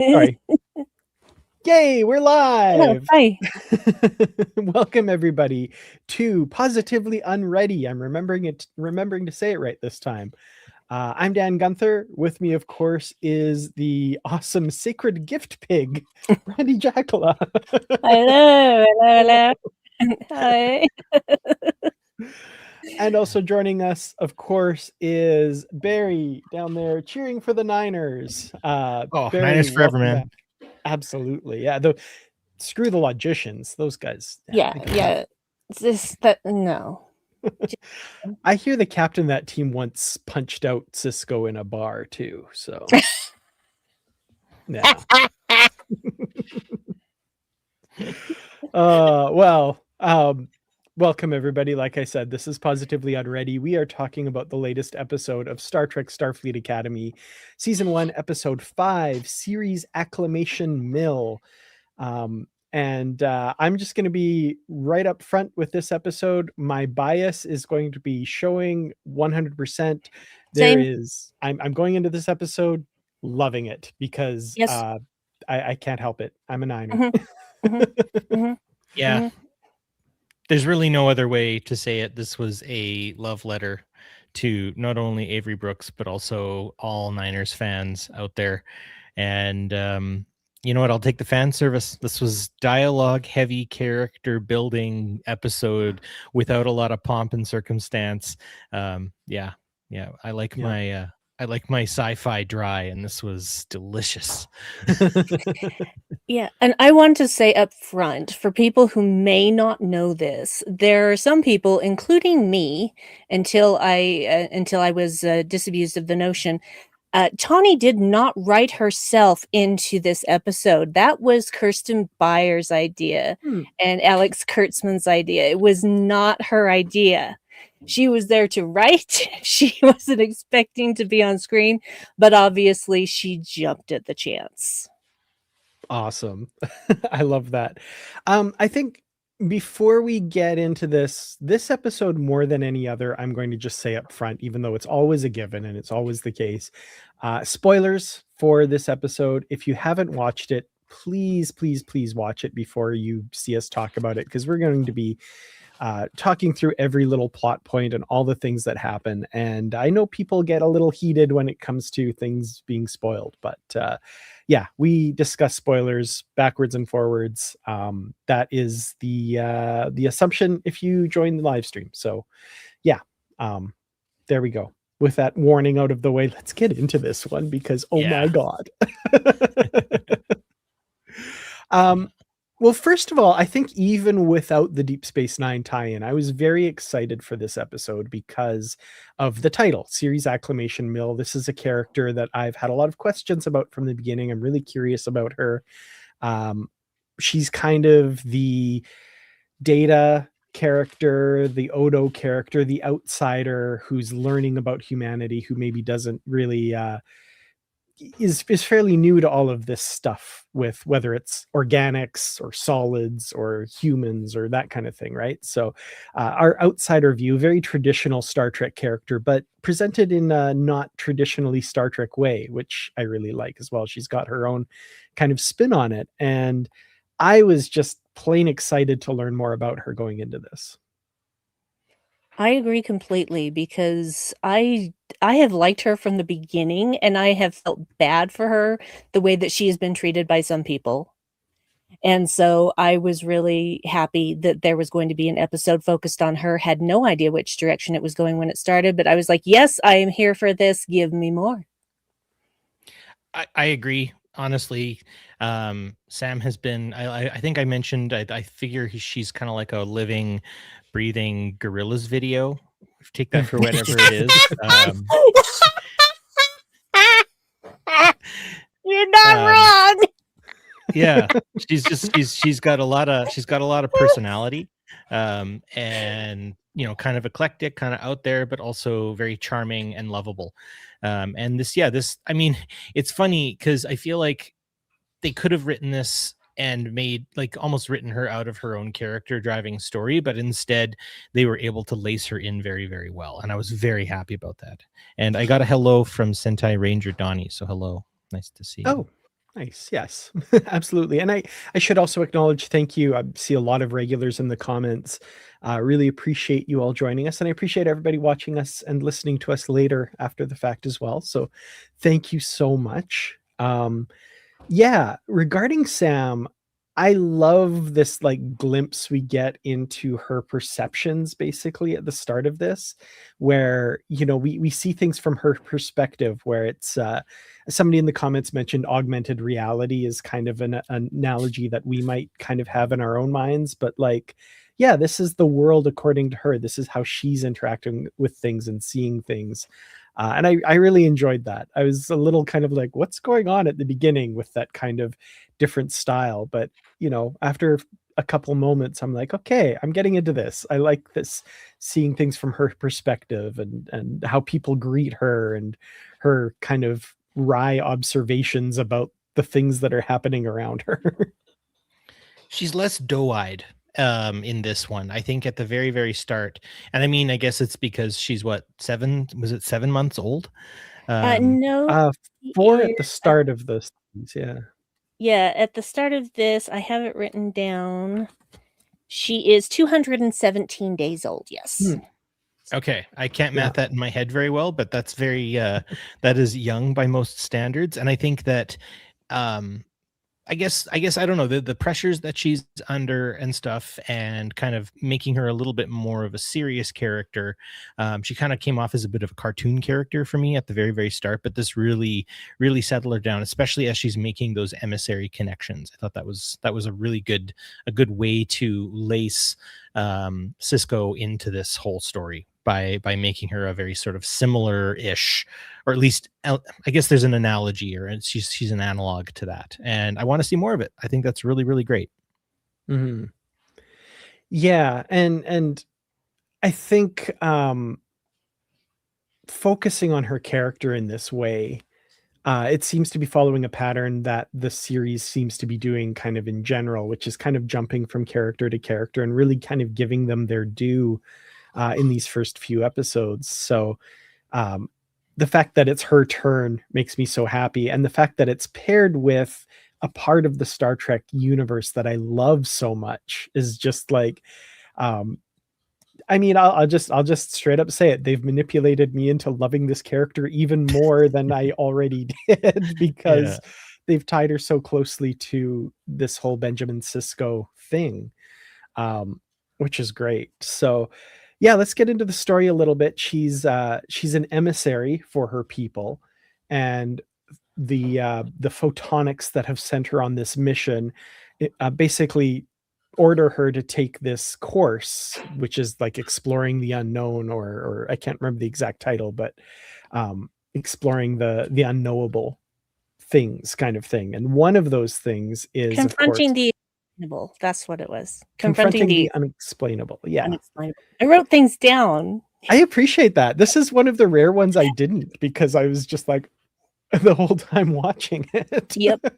Sorry. Yay, we're Oh, live. hi. Welcome everybody to Positively Unready. I'm remembering to say it right this time. I'm Dan Gunther. With me, of course, is the awesome sacred gift pig, Brandi Jackola. Hello. Hi. And also joining us, of course, is Barry down there cheering for the Niners. Barry, Niners forever, welcome man. back. Absolutely. Yeah. Screw the logicians. Those guys. Yeah. No. I hear the captain of that team once punched out Cisco in a bar too. So, yeah. Welcome everybody. Like I said, this is Positively Unready. We are talking about the latest episode of Star Trek Starfleet Academy, Season 1, Episode 5, Series Acclimation Mill. And I'm just going to be right up front with this episode. My bias is going to be showing 100%. I'm going into this episode loving it because Yes. I can't help it. I'm a Niner. Yeah. There's really no other way to say it. This was a love letter to not only Avery Brooks, but also all Niners fans out there. And you know what? I'll take the fan service. This was dialogue heavy, character building episode without a lot of pomp and circumstance. Yeah. I like my sci-fi dry, and this was delicious. Yeah, and I want to say up front, for people who may not know this, there are some people, including me, until I was disabused of the notion. Tawny did not write herself into this episode. That was Kirsten Byers' idea and Alex Kurtzman's idea. It was not her idea. She was there to write. She wasn't expecting to be on screen, but obviously she jumped at the chance. Awesome. I love that. I think before we get into this episode more than any other, I'm going to just say up front, even though it's always a given and it's always the case, spoilers for this episode. If you haven't watched it, please watch it before you see us talk about it, because we're going to be talking through every little plot point and all the things that happen. And I know people get a little heated when it comes to things being spoiled, but yeah, we discuss spoilers backwards and forwards. That is the assumption if you join the live stream. So yeah, there we go. With that warning out of the way, let's get into this one, because my God. Well, first of all, I think even without the Deep Space Nine tie-in, I was very excited for this episode because of the title, Series Acclimation Mill. This is a character that I've had a lot of questions about from the beginning. I'm really curious about her. She's kind of the Data character, the Odo character, the outsider who's learning about humanity, who maybe doesn't really... is fairly new to all of this stuff, with whether it's organics or solids or humans or that kind of thing, right? So our outsider view, very traditional Star Trek character, but presented in a not traditionally Star Trek way, which I really like as well. She's got her own kind of spin on it, and I was just plain excited to learn more about her going into this. I agree completely, because I have liked her from the beginning, and I have felt bad for her the way that she has been treated by some people. And so I was really happy that there was going to be an episode focused on her. Had no idea which direction it was going when it started, but I was like, yes, I am here for this. Give me more. I agree. Honestly, Sam has been, I think I mentioned, I figure she's kind of like a living, breathing gorillas video. Take that for whatever it is. You're not wrong. Yeah, she's got a lot of personality, and kind of eclectic, kind of out there, but also very charming and lovable. And this, I mean, it's funny because I feel like they could have written this and made, like, almost written her out of her own character driving story, but instead they were able to lace her in very, very well. And I was very happy about that. And I got a hello from Sentai Ranger Donnie. So hello. Nice to see you. Oh, Nice. Yes, absolutely. And I should also acknowledge, thank you. I see a lot of regulars in the comments. Really appreciate you all joining us. And I appreciate everybody watching us and listening to us later after the fact as well. So thank you so much. Yeah, regarding Sam, I love this like glimpse we get into her perceptions basically at the start of this, where we see things from her perspective, where it's somebody in the comments mentioned augmented reality is kind of an analogy that we might kind of have in our own minds, but like, yeah, this is the world according to her. This is how she's interacting with things and seeing things. And I really enjoyed that. I was a little kind of like, what's going on at the beginning with that kind of different style? But, after a couple moments, I'm like, okay, I'm getting into this. I like this, seeing things from her perspective and how people greet her and her kind of wry observations about the things that are happening around her. She's less doe-eyed in this one, I think, at the very, very start. And I mean, I guess it's because she's what, 7 months old? No, she 4 at the is, start of the series, yeah. yeah, at the start of this, I have it written down. She is 217 days old. Yes. Okay, I can't math that in my head very well, but that's very that is young by most standards. And I think that I guess I don't know, the pressures that she's under and stuff, and kind of making her a little bit more of a serious character. She kind of came off as a bit of a cartoon character for me at the very, very start, but this really settled her down, especially as she's making those emissary connections. I thought that was a really good way to lace Cisco into this whole story by making her a very sort of similar-ish, or at least I guess there's an analogy, or she's an analog to that, and I want to see more of it. I think that's really, really great. Mm-hmm. Yeah, and I think focusing on her character in this way, it seems to be following a pattern that the series seems to be doing kind of in general, which is kind of jumping from character to character and really kind of giving them their due in these first few episodes. So the fact that it's her turn makes me so happy. And the fact that it's paired with a part of the Star Trek universe that I love so much is just like, I mean, I'll just straight up say it. They've manipulated me into loving this character even more than I already did, because they've tied her so closely to this whole Benjamin Sisko thing, which is great. So yeah, let's get into the story a little bit. She's an emissary for her people, and the photonics that have sent her on this mission basically order her to take this course, which is like exploring the unknown, or I can't remember the exact title, but exploring the unknowable things kind of thing. And one of those things is, Confronting of course, the unexplainable. That's what it was. confronting the unexplainable. Yeah. Unexplainable. I wrote things down. I appreciate that. This is one of the rare ones I didn't, because I was just like the whole time watching it. Yep.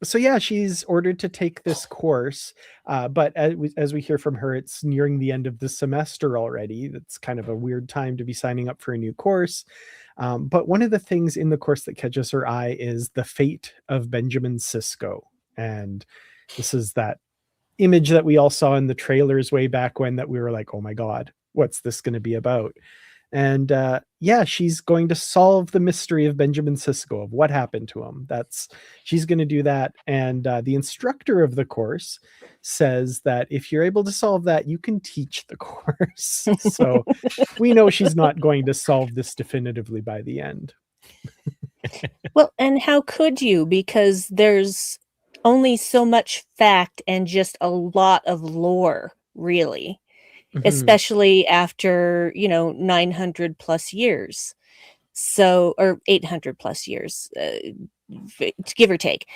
So yeah, she's ordered to take this course, but as we hear from her, it's nearing the end of the semester already. That's kind of a weird time to be signing up for a new course. But one of the things in the course that catches her eye is the fate of Benjamin Sisko. And this is that image that we all saw in the trailers way back when, that we were like, oh my God, what's this going to be about? And yeah, she's going to solve the mystery of Benjamin Sisko, of what happened to him. She's going to do that. And the instructor of the course says that if you're able to solve that, you can teach the course. So we know she's not going to solve this definitively by the end. Well, and how could you? Because there's only so much fact and just a lot of lore, really. Mhm. Especially after 900 plus years, so, or 800 plus years, give or take.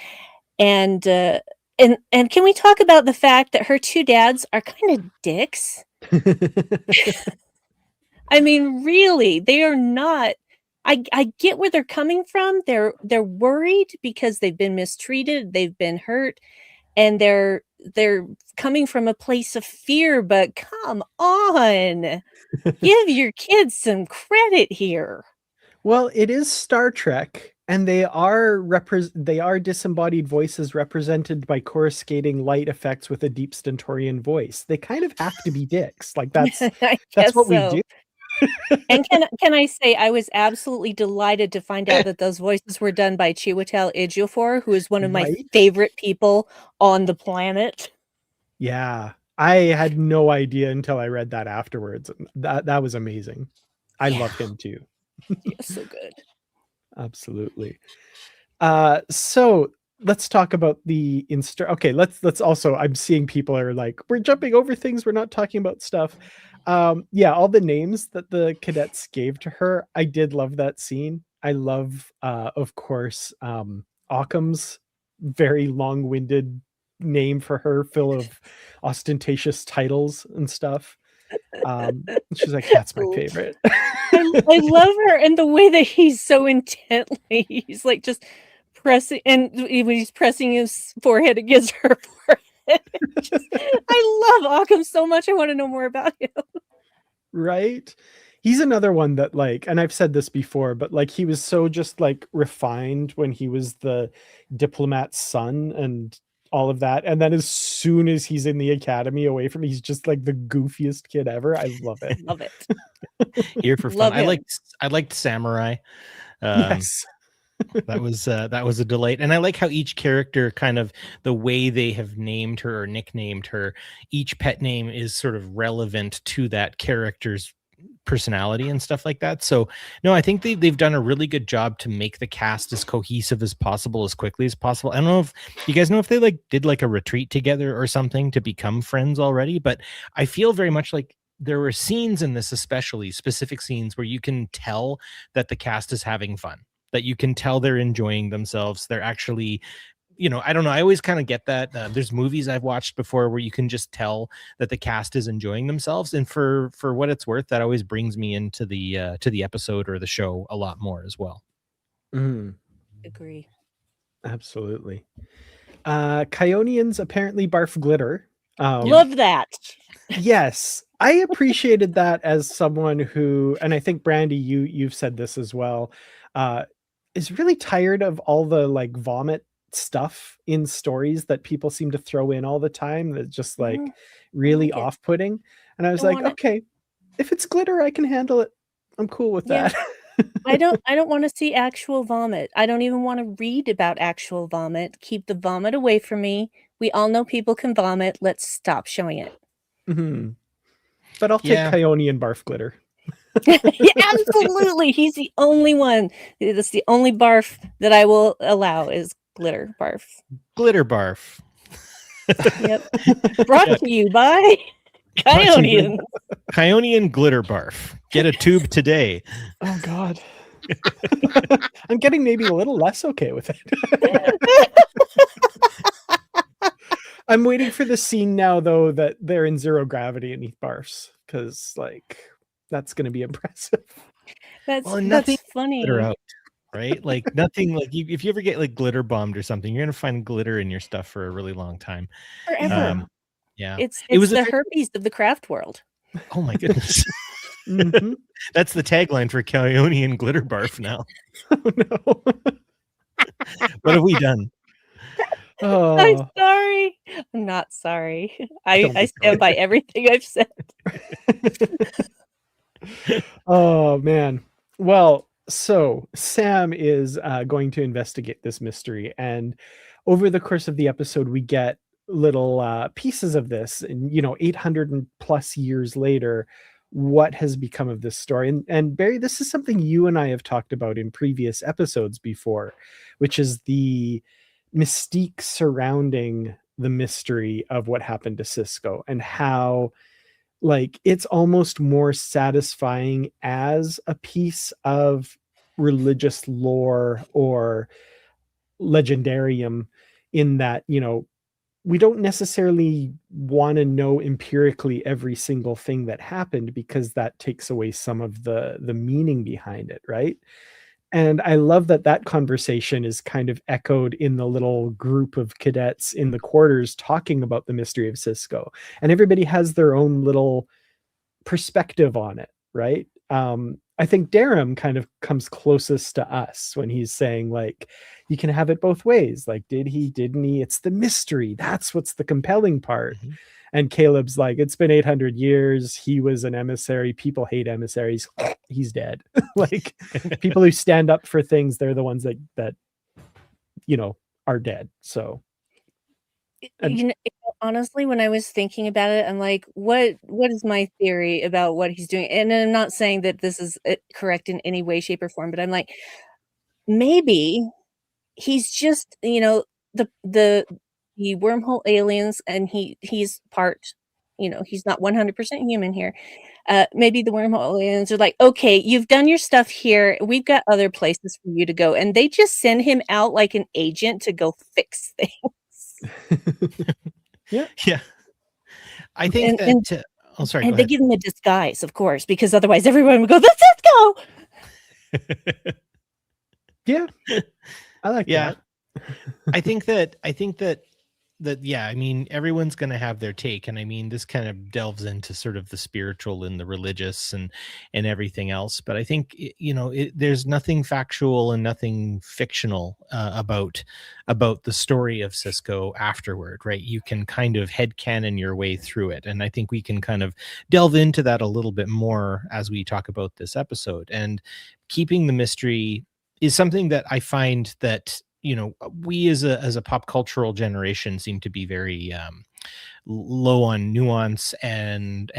And can we talk about the fact that her two dads are kind of dicks? I mean, really, they are not. I get where they're coming from. They're worried because they've been mistreated, they've been hurt, and they're coming from a place of fear, but come on. Give your kids some credit here. Well, it is Star Trek, And they are disembodied voices represented by coruscating light effects with a deep stentorian voice. They kind of have to be dicks. Like that's I that's guess what we so. do. And can I say I was absolutely delighted to find out that those voices were done by Chiwetel Ejiofor, who is one of my Right? favorite people on the planet. Yeah. I had no idea until I read that afterwards. That was amazing. I Yeah. love him too. Yeah, so good. Absolutely. So let's talk about the okay, let's also, I'm seeing people are like, we're jumping over things, we're not talking about stuff. Yeah, all the names that the cadets gave to her, I did love that scene. I love of course Occam's very long-winded name for her, full of ostentatious titles and stuff. She's like, that's my favorite. I love her and the way that he's so intently, he's like just pressing, and when he's pressing his forehead against her forehead. I love Occam so much. I want to know more about him. Right? He's another one that, like, and I've said this before, but like he was so just like refined when he was the diplomat's son and all of that. And then as soon as he's in the academy away from me, he's just like the goofiest kid ever. I love it. Love it. Here for fun. Love him. I liked Samurai. Yes. that was a delight. And I like how each character, kind of the way they have named her or nicknamed her, each pet name is sort of relevant to that character's personality and stuff like that. So no, I think they've done a really good job to make the cast as cohesive as possible, as quickly as possible. I don't know if you guys know if they like did like a retreat together or something to become friends already, but I feel very much like there were scenes in this, especially specific scenes, where you can tell that the cast is having fun, that you can tell they're enjoying themselves. They're actually, I don't know. I always kind of get that. There's movies I've watched before where you can just tell that the cast is enjoying themselves. And for what it's worth, that always brings me into the episode or the show a lot more as well. Agree. Absolutely. Kyonians apparently barf glitter. Love that. Yes, I appreciated that as someone who, and I think Brandi, you've said this as well, is really tired of all the like vomit stuff in stories that people seem to throw in all the time. That's just like really off-putting. And I was like, okay, if it's glitter, I can handle it. I'm cool with that. I don't want to see actual vomit. I don't even want to read about actual vomit. Keep the vomit away from me. We all know people can vomit. Let's stop showing it. Mm-hmm. But I'll take Kyonian barf glitter. Yeah, absolutely. He's the only one. That's the only barf that I will allow is glitter barf. Glitter barf. Yep. Brought to you by Kyonian. Kyonian glitter barf. Get a tube today. Oh God. I'm getting maybe a little less okay with it. I'm waiting for the scene now, though, that they're in zero gravity and he barfs, because like that's going to be impressive. That's funny. Glitter out, right? Like nothing. Like if you ever get like glitter bombed or something, you're gonna find glitter in your stuff for a really long time. Forever. Yeah, it was the herpes of the craft world. Oh my goodness. Mm-hmm. That's the tagline for Kyonian glitter barf now. Oh no. What have we done? Oh. I'm sorry. I'm not sorry. I stand by everything I've said. Oh man. Well, so Sam is going to investigate this mystery, and over the course of the episode we get little pieces of this, and 800 and plus years later, what has become of this story. And Barry, this is something you and I have talked about in previous episodes before, which is the mystique surrounding the mystery of what happened to Sisko, and how like it's almost more satisfying as a piece of religious lore or legendarium, in that we don't necessarily want to know empirically every single thing that happened, because that takes away some of the meaning behind it, right? And I love that conversation is kind of echoed in the little group of cadets in the quarters talking about the mystery of Sisko, and everybody has their own little perspective on it, right? I think Darum kind of comes closest to us when he's saying, like, you can have it both ways. Like, did he, didn't he? It's the mystery. That's what's the compelling part. Mm-hmm. And Caleb's like, it's been 800 years. He was an emissary. People hate emissaries. He's dead. Like, people who stand up for things, they're the ones that are dead. So, and honestly, when I was thinking about it, I'm like, what is my theory about what he's doing? And I'm not saying that this is correct in any way, shape, or form, but I'm like, maybe he's just, the wormhole aliens, and he's part, he's not 100% human here. Maybe the wormhole aliens are like, okay, you've done your stuff here. We've got other places for you to go. And they just send him out like an agent to go fix things. yeah. I think oh, sorry. And go they ahead. give him a disguise, of course, because otherwise everyone would go, let's go. Yeah. I like that. I think that yeah, I mean, everyone's going to have their take, and I mean, this kind of delves into sort of the spiritual and the religious and everything else. But I think there's nothing factual and nothing fictional about the story of Cisco afterward, right? You can kind of headcanon your way through it, and I think we can kind of delve into that a little bit more as we talk about this episode. And keeping the mystery is something that I find that we as a pop cultural generation seem to be very low on nuance and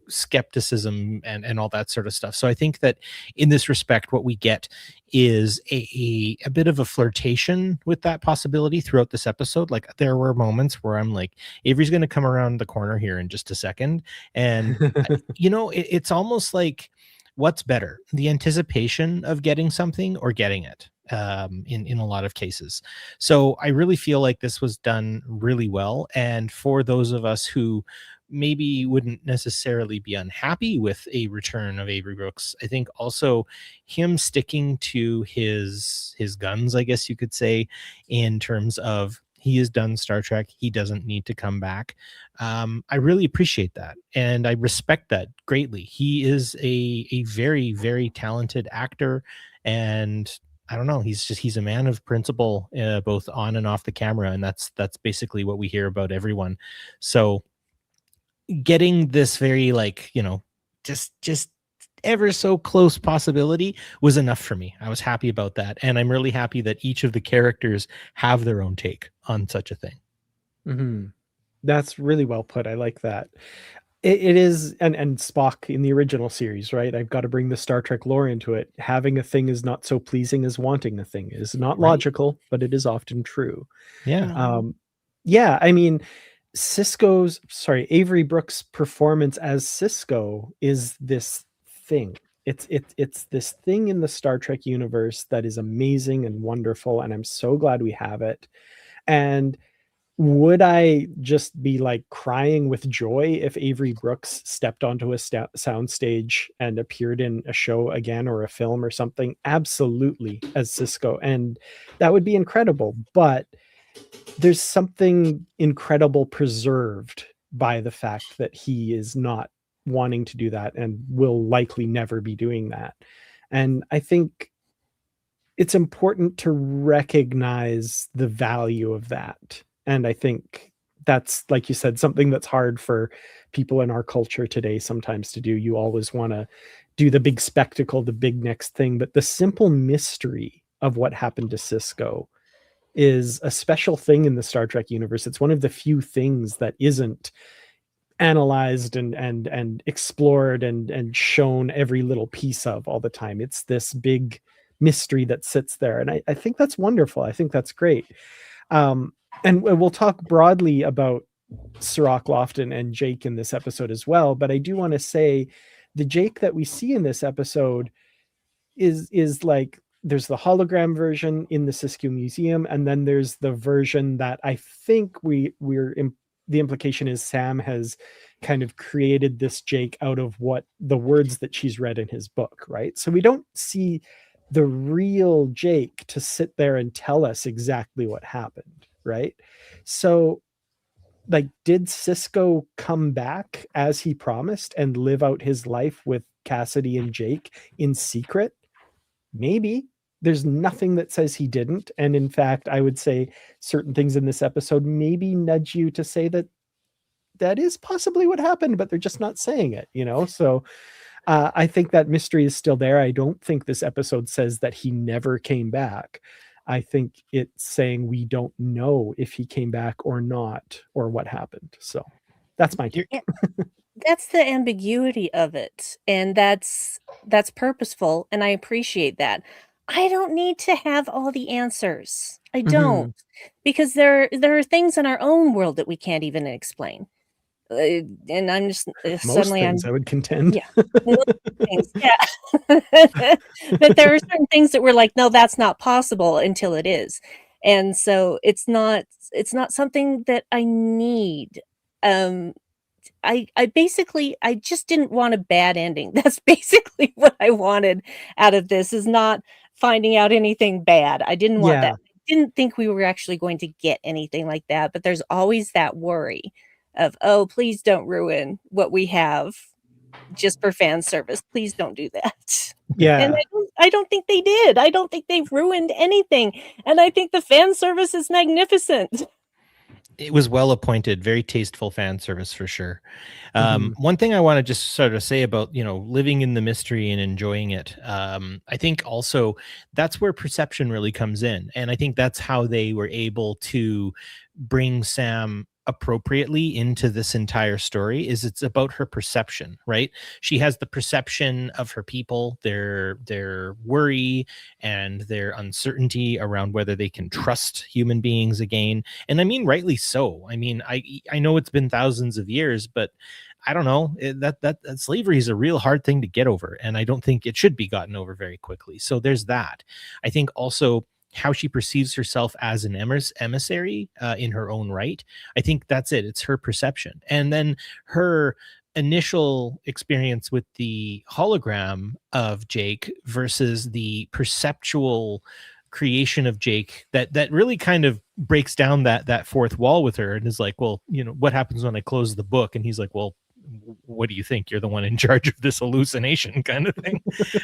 skepticism and all that sort of stuff. So I think that in this respect, what we get is a bit of a flirtation with that possibility throughout this episode. Like, there were moments where I'm like, Avery's going to come around the corner here in just a second, and it's almost like, what's better, the anticipation of getting something or getting it? In a lot of cases. So I really feel like this was done really well. And for those of us who maybe wouldn't necessarily be unhappy with a return of Avery Brooks, I think also him sticking to his guns, I guess you could say, in terms of he has done Star Trek, he doesn't need to come back. I really appreciate that, and I respect that greatly. He is a very, very talented actor, and I don't know, he's a man of principle, both on and off the camera, and that's basically what we hear about everyone. So getting this very, like, just ever so close possibility was enough for me. I was happy about that, and I'm really happy that each of the characters have their own take on such a thing. Mm-hmm. That's really well put. I like that. It is, and Spock in the original series, right? I've got to bring the Star Trek lore into it. Having a thing is not so pleasing as wanting a thing is. Not Right. logical, but it is often true. Yeah. Yeah, I mean, Avery Brooks' performance as Cisco is this thing. It's this thing in the Star Trek universe that is amazing and wonderful, and I'm so glad we have it. And would I just be like crying with joy if Avery Brooks stepped onto a soundstage and appeared in a show again or a film or something? Absolutely, as Cisco. And that would be incredible. But there's something incredible preserved by the fact that he is not wanting to do that and will likely never be doing that. And I think it's important to recognize the value of that. And I think that's, like you said, something that's hard for people in our culture today sometimes to do. You always want to do the big spectacle, the big next thing, but the simple mystery of what happened to Cisco is a special thing in the Star Trek universe. It's one of the few things that isn't analyzed and explored and shown every little piece of all the time. It's this big mystery that sits there, and I think that's wonderful. I think that's great. And we'll talk broadly about Sirach Lofton and Jake in this episode as well, but I do want to say the Jake that we see in this episode is like, there's the hologram version in the Siskiyou Museum, and then there's the version that I think the implication is Sam has kind of created this Jake out of what the words that she's read in his book, right? So we don't see the real Jake to sit there and tell us exactly what happened, right? So like, did Cisco come back as he promised and live out his life with Cassidy and Jake in secret? Maybe. There's nothing that says he didn't. And in fact, I would say certain things in this episode maybe nudge you to say that that is possibly what happened, but they're just not saying it, you know? So I think that mystery is still there. I don't think this episode says that he never came back. I think it's saying we don't know if he came back or not, or what happened. So that's my take. That's the ambiguity of it, and that's purposeful, and I appreciate that. I don't need to have all the answers. I don't, because there are things in our own world that we can't even explain. And I'm just Most things, I would contend. yeah, most things, yeah. But there are certain things that we're like, no, that's not possible until it is, and so it's not something that I need. I basically, I just didn't want a bad ending. That's basically what I wanted out of this, is not finding out anything bad. I didn't want that. I didn't think we were actually going to get anything like that, but there's always that worry of, oh, please don't ruin what we have just for fan service. Please don't do that. Yeah. And I don't think they did. I don't think they've ruined anything. And I think the fan service is magnificent. It was well appointed, very tasteful fan service for sure. One thing I want to just sort of say about, living in the mystery and enjoying it. I think also that's where perception really comes in. And I think that's how they were able to bring Sam appropriately into this entire story. Is it's about her perception, right? She has the perception of her people, their worry and their uncertainty around whether they can trust human beings again. And I mean, rightly so. I mean, I know it's been thousands of years, but I don't know, that slavery is a real hard thing to get over, and I don't think it should be gotten over very quickly. So there's that. I think also how she perceives herself as an emissary in her own right. I think that's it. It's her perception. And then her initial experience with the hologram of Jake versus the perceptual creation of Jake that really kind of breaks down that fourth wall with her and is like, well, what happens when I close the book? And he's like, well, what do you think? You're the one in charge of this hallucination kind of thing.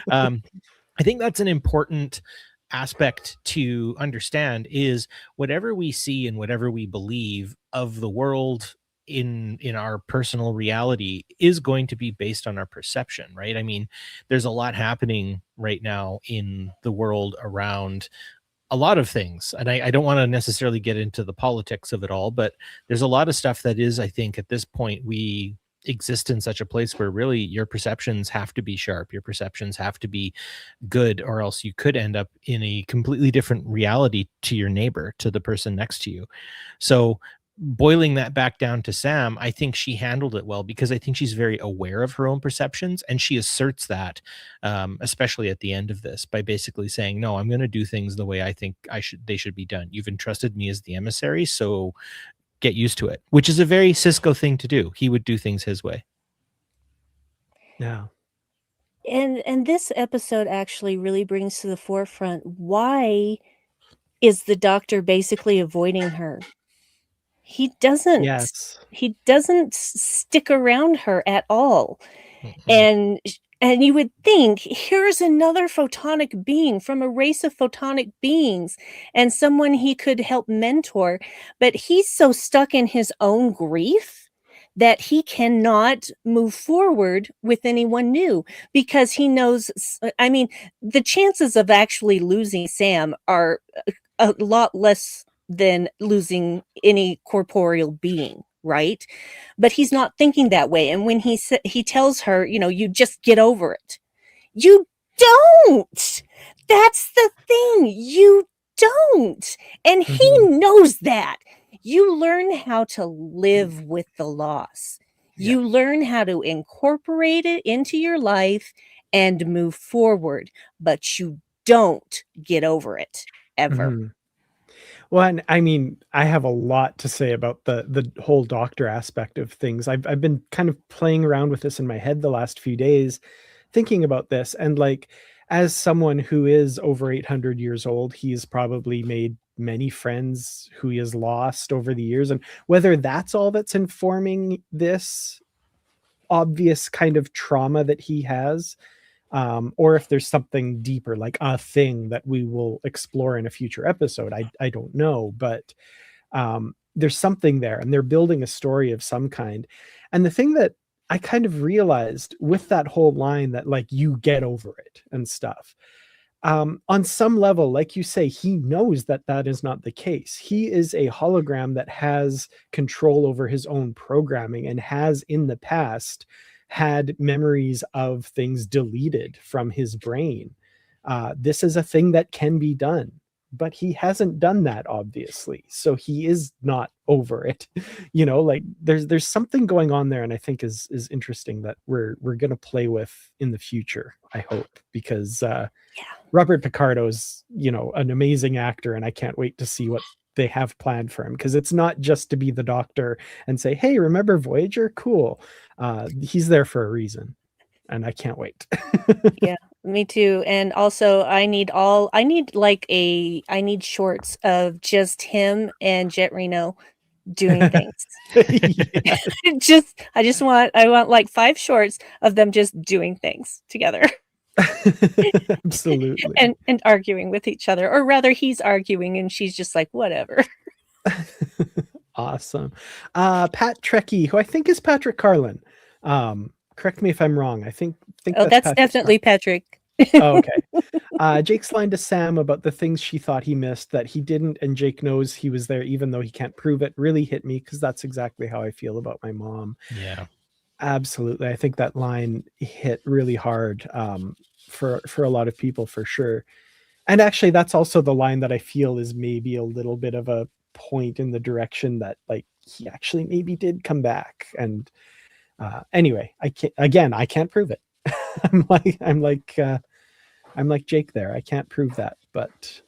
I think that's an important aspect to understand, is whatever we see and whatever we believe of the world in our personal reality is going to be based on our perception, right? I mean, there's a lot happening right now in the world around a lot of things, and I don't want to necessarily get into the politics of it all, but there's a lot of stuff that is, I think at this point, we exist in such a place where really your perceptions have to be sharp, your perceptions have to be good, or else you could end up in a completely different reality to your neighbor, to the person next to you. So boiling that back down to Sam, I think she handled it well, because I think she's very aware of her own perceptions, and she asserts that, especially at the end of this, by basically saying, no, I'm going to do things the way I think they should be done. You've entrusted me as the emissary, so get used to it, which is a very Cisco thing to do. He would do things his way. Yeah. And this episode actually really brings to the forefront, why is the doctor basically avoiding her? He doesn't. Yes. He doesn't stick around her at all. And you would think, here's another photonic being from a race of photonic beings and someone he could help mentor, but he's so stuck in his own grief that he cannot move forward with anyone new, because he knows, I mean, the chances of actually losing Sam are a lot less than losing any corporeal being, right? But he's not thinking that way. And when he tells her, you just get over it. You don't. That's the thing. You don't. And he knows that. You learn how to live with the loss. Yeah. You learn how to incorporate it into your life and move forward, but you don't get over it ever. Well, and I mean, I have a lot to say about the whole doctor aspect of things. I've been kind of playing around with this in my head the last few days, thinking about this. And like, as someone who is over 800 years old, he's probably made many friends who he has lost over the years, and whether that's all that's informing this obvious kind of trauma that he has, or if there's something deeper, like a thing that we will explore in a future episode. I don't know, but there's something there, and they're building a story of some kind. And the thing that I kind of realized with that whole line, that like, you get over it and stuff, on some level, like you say, he knows that that is not the case. He is a hologram that has control over his own programming, and has in the past had memories of things deleted from his brain. This is a thing that can be done, but he hasn't done that, obviously. So he is not over it. Like there's something going on there, and I think is interesting that we're going to play with in the future, I hope, because Robert Picardo's, an amazing actor, and I can't wait to see what they have planned for him, because it's not just to be the Doctor and say, hey, remember Voyager? Cool. He's there for a reason, and I can't wait. Yeah, me too. And also I need shorts of just him and Jet Reno doing things. I want like 5 shorts of them just doing things together. Absolutely. and arguing with each other, or rather he's arguing and she's just like, whatever. Awesome. Pat Trekkie, who I think is Patrick Carlin. Correct me if I'm wrong. I think that's definitely Patrick. Oh, okay. Jake's line to Sam about the things she thought he missed that he didn't, and Jake knows he was there even though he can't prove it, really hit me, because that's exactly how I feel about my mom. Yeah, absolutely. I think that line hit really hard, for a lot of people, for sure. And actually, that's also the line that I feel is maybe a little bit of a point in the direction that, like, he actually maybe did come back. And anyway, I can't prove it. I'm like Jake there. I can't prove that, but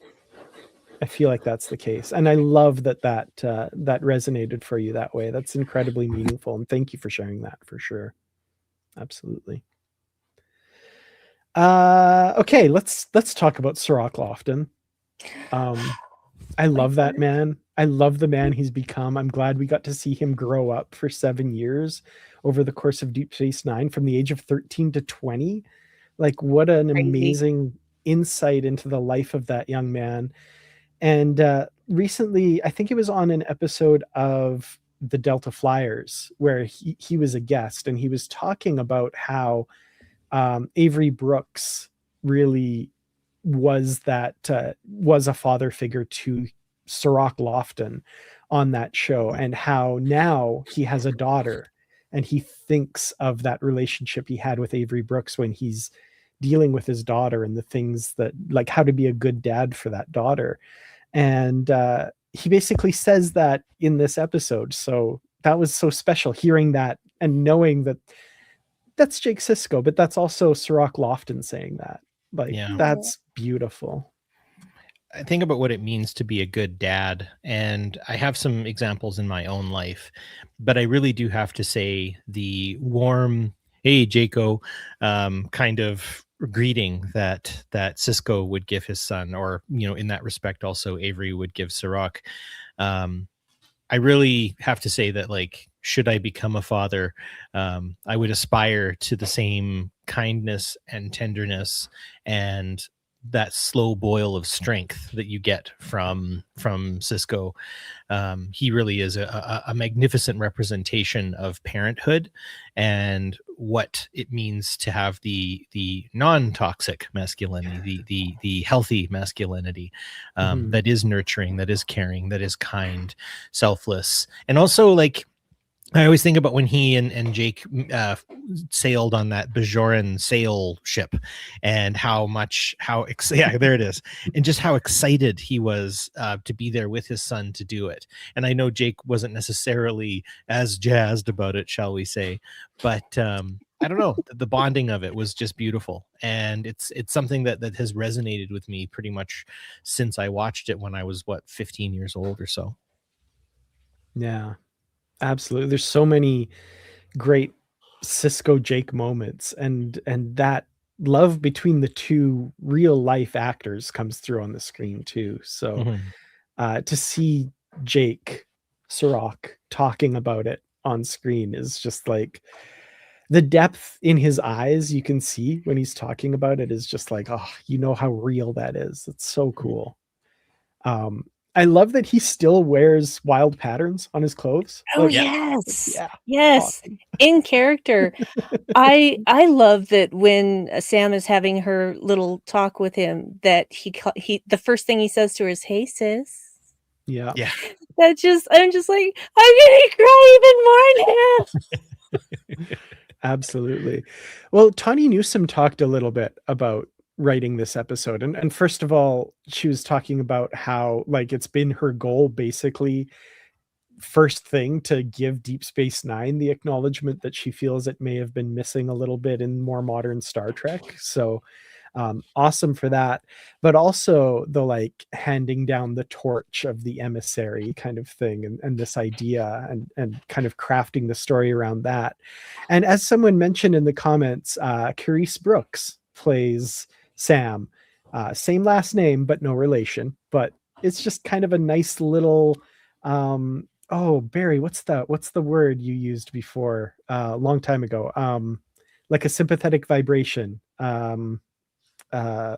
I feel like that's the case. And I love that resonated for you that way. That's incredibly meaningful, and thank you for sharing that, for sure. Absolutely. Okay, let's talk about Cirroc Lofton. I love that man. I love the man he's become. I'm glad we got to see him grow up for 7 years over the course of Deep Space Nine, from the age of 13 to 20. Like, what an amazing insight into the life of that young man. And recently, I think it was on an episode of the Delta Flyers where he was a guest, and he was talking about how Avery Brooks really was a father figure to Cirroc Lofton on that show, and how now he has a daughter, and he thinks of that relationship he had with Avery Brooks when he's dealing with his daughter, and the things that, like, how to be a good dad for that daughter. And he basically says that in this episode. So that was so special, hearing that and knowing that that's Jake Sisko, but that's also Cirroc Lofton saying that. Like, that's beautiful. I think about what it means to be a good dad, and I have some examples in my own life, but I really do have to say the warm, hey, Jaco, kind of greeting that Sisko would give his son, or, in that respect, also Avery would give Cirroc. I really have to say that, like, should I become a father, I would aspire to the same kindness and tenderness and that slow boil of strength that you get from Sisko. He really is a magnificent representation of parenthood and what it means to have the non-toxic masculinity, the healthy masculinity, that is nurturing, that is caring, that is kind, selfless. And also, like, I always think about when he and Jake sailed on that Bajoran sail ship, and there it is, and just how excited he was to be there with his son to do it. And I know Jake wasn't necessarily as jazzed about it, shall we say, but I don't know, the bonding of it was just beautiful, and it's something that has resonated with me pretty much since I watched it when I was 15 years old or so. Yeah. Absolutely. There's so many great Sisko Jake moments, and that love between the two real life actors comes through on the screen too. So to see Jake Sirach talking about it on screen is just like the depth in his eyes you can see when he's talking about it is just like, oh, you know how real that is. It's so cool. I love that he still wears wild patterns on his clothes. Oh Like, yes, yeah, yes, awesome. in character. I love that when Sam is having her little talk with him, that he the first thing he says to her is, "Hey sis." Yeah. Yeah. I'm just like, I'm gonna cry even more now. Absolutely. Well, Tawny Newsome talked a little bit about writing this episode. And first of all, she was talking about how like it's been her goal basically first thing to give Deep Space Nine the acknowledgement that she feels it may have been missing a little bit in more modern Star Trek. So awesome for that, but also the like handing down the torch of the emissary kind of thing, and this idea and kind of crafting the story around that. And as someone mentioned in the comments, Carice Brooks plays Sam, same last name but no relation, but it's just kind of a nice little oh, Barry, what's the word you used before a long time ago, like a sympathetic vibration, yeah,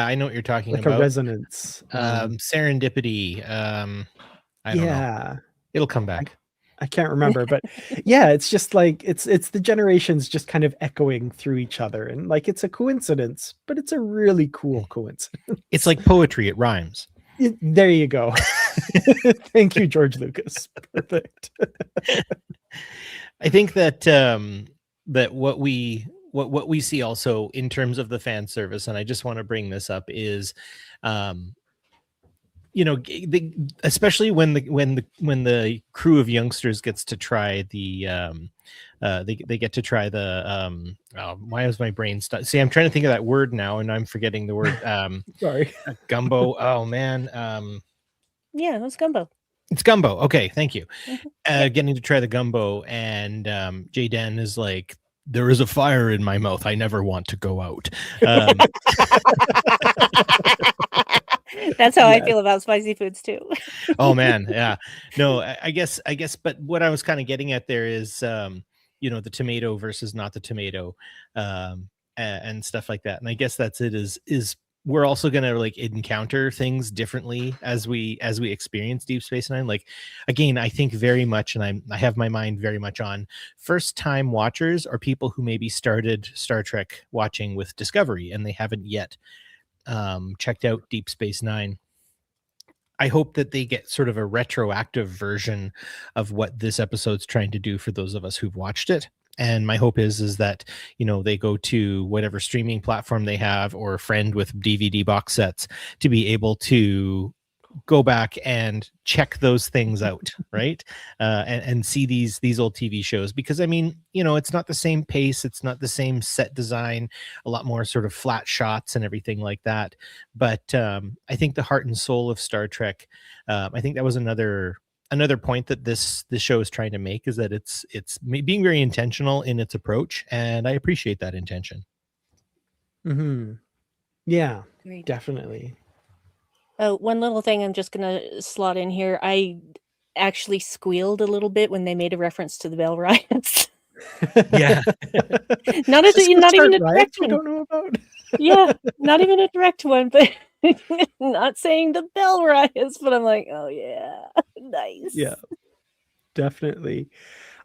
I know what you're talking like a about. resonance. Serendipity. I don't know. Yeah, It'll come back. I can't remember, but yeah, it's just like it's the generations just kind of echoing through each other, and like it's a coincidence, but it's a really cool coincidence. It's like poetry, it rhymes. There you go. Thank you, George Lucas. Perfect. I think that that what we see also in terms of the fan service, and I just want to bring this up, is you know, especially when the crew of youngsters gets to try the they get to try the why is my brain see, I'm trying to think of that word now and I'm forgetting the word. Sorry. Gumbo. Oh man. Yeah, it was gumbo. It's gumbo. Okay, thank you. Yeah. Getting to try the gumbo, and Jayden is like, there is a fire in my mouth. I never want to go out. That's how I Yes. feel about spicy foods too. Oh man, yeah. No, I guess, but what I was kind of getting at there is, you know, the tomato versus not the tomato, and stuff like that. And I guess that's it. Is we're also gonna like encounter things differently as we experience Deep Space Nine. Like, again, I think very much, and I have my mind very much on first time watchers or people who maybe started Star Trek watching with Discovery and they haven't yet checked out Deep Space Nine. I hope that they get sort of a retroactive version of what this episode's trying to do for those of us who've watched it. And my hope is that, you know, they go to whatever streaming platform they have or a friend with DVD box sets to be able to go back and check those things out, right? And see these old TV shows, because I mean, you know, it's not the same pace, it's not the same set design, a lot more sort of flat shots and everything like that. But I think the heart and soul of Star Trek, I think that was another point that this show is trying to make, is that it's being very intentional in its approach, and I appreciate that intention. Mm-hmm. Yeah, Agreed. definitely. Oh, one little thing I'm just gonna slot in here. I actually squealed a little bit when they made a reference to the Bell riots. Yeah. not Swiss even a Art direct riots we one. don't know about. Yeah, not even a direct one, but not saying the Bell riots, but I'm like, oh yeah, nice. Yeah, definitely.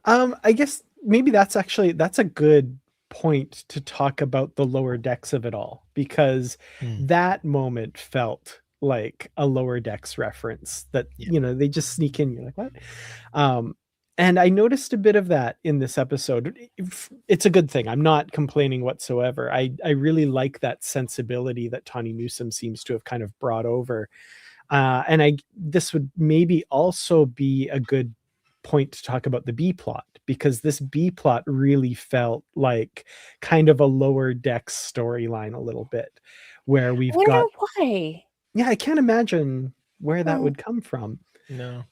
I guess maybe that's a good point to talk about the lower decks of it all, because that moment felt like a lower decks reference that, you know, they just sneak in. You're like, what? And I noticed a bit of that in this episode. It's a good thing. I'm not complaining whatsoever. I really that sensibility that Tawny Newsome seems to have kind of brought over. And this would maybe also be a good point to talk about the B plot, because this B plot really felt like kind of a lower decks storyline a little bit, where we've got why. Yeah, I can't imagine where that would come from. No.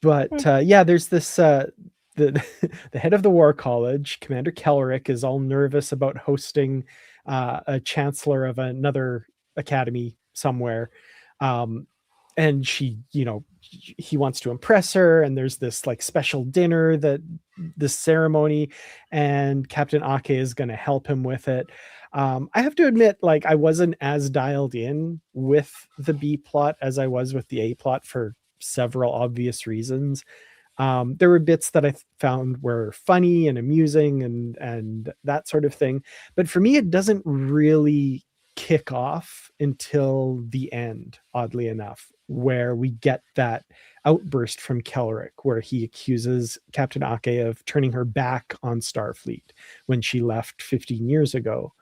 But yeah, there's this the the head of the War College, Commander Kellrick, is all nervous about hosting a chancellor of another academy somewhere. and she, he wants to impress her, and there's this like special dinner, that this ceremony, and Captain Ake is going to help him with it. I have to admit, like, I wasn't as dialed in with the B plot as I was with the A plot for several obvious reasons. There were bits that I found were funny and amusing and that sort of thing, but for me, it doesn't really kick off until the end, oddly enough, where we get that outburst from Kellrick, where he accuses Captain Ake of turning her back on Starfleet when she left 15 years ago.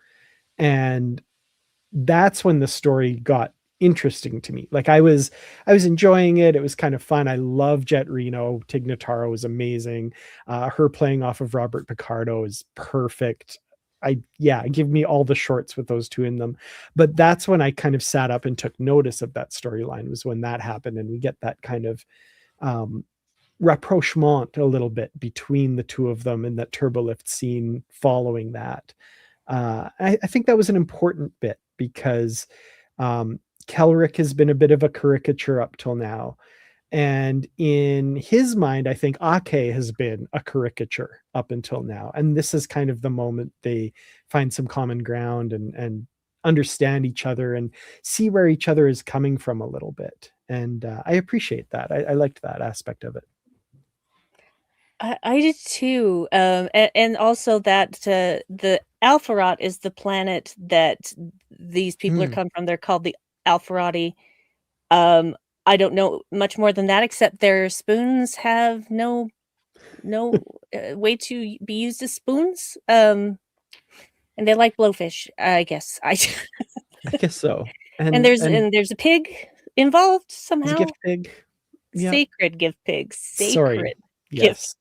And that's when the story got interesting to me. Like, I was enjoying it. It was kind of fun. I love Jet Reno. Tig Notaro was amazing. Her playing off of Robert Picardo is perfect. Give me all the shorts with those two in them. But that's when I kind of sat up and took notice of that storyline, was when that happened, and we get that kind of rapprochement a little bit between the two of them in that turbolift scene following that. I think that was an important bit, because Kellrick has been a bit of a caricature up till now. And in his mind, I think Ake has been a caricature up until now. And this is kind of the moment they find some common ground and understand each other and see where each other is coming from a little bit. And I appreciate that. I liked that aspect of it. I did too. And also that the Alpharat is the planet that these people are come from. They're called the Alpharati. I don't know much more than that, except their spoons have no way to be used as spoons. And they like blowfish, I guess. I guess so. And there's a pig involved somehow. Gift pig. Yeah. Sacred gift pig. Sacred. Sorry. Yes.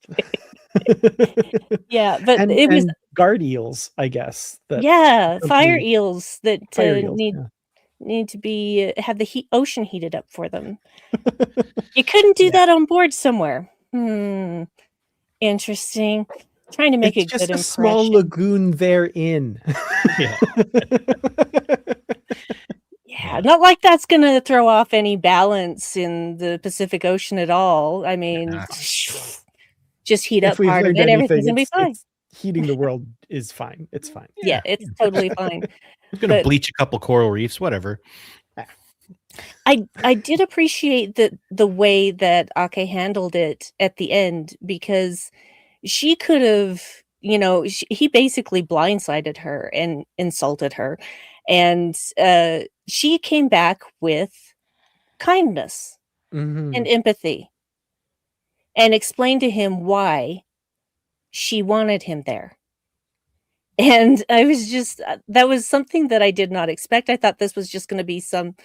Yeah, but it was guard eels, I guess. Fire eels that need to be have the ocean heated up for them. You couldn't do that on board somewhere. Interesting. Trying to make it's a just good a impression. Small lagoon therein. Yeah, not like that's going to throw off any balance in the Pacific Ocean at all. I mean, just heat up part of it. Everything's going to be fine. Heating the world is fine. It's fine. Yeah, it's totally fine. It's going to bleach a couple coral reefs, whatever. I did appreciate the way that Ake handled it at the end, because she could have, he basically blindsided her and insulted her. And she came back with kindness and empathy and explained to him why she wanted him there. And I was just, that was something that I did not expect. I thought this was just going to be some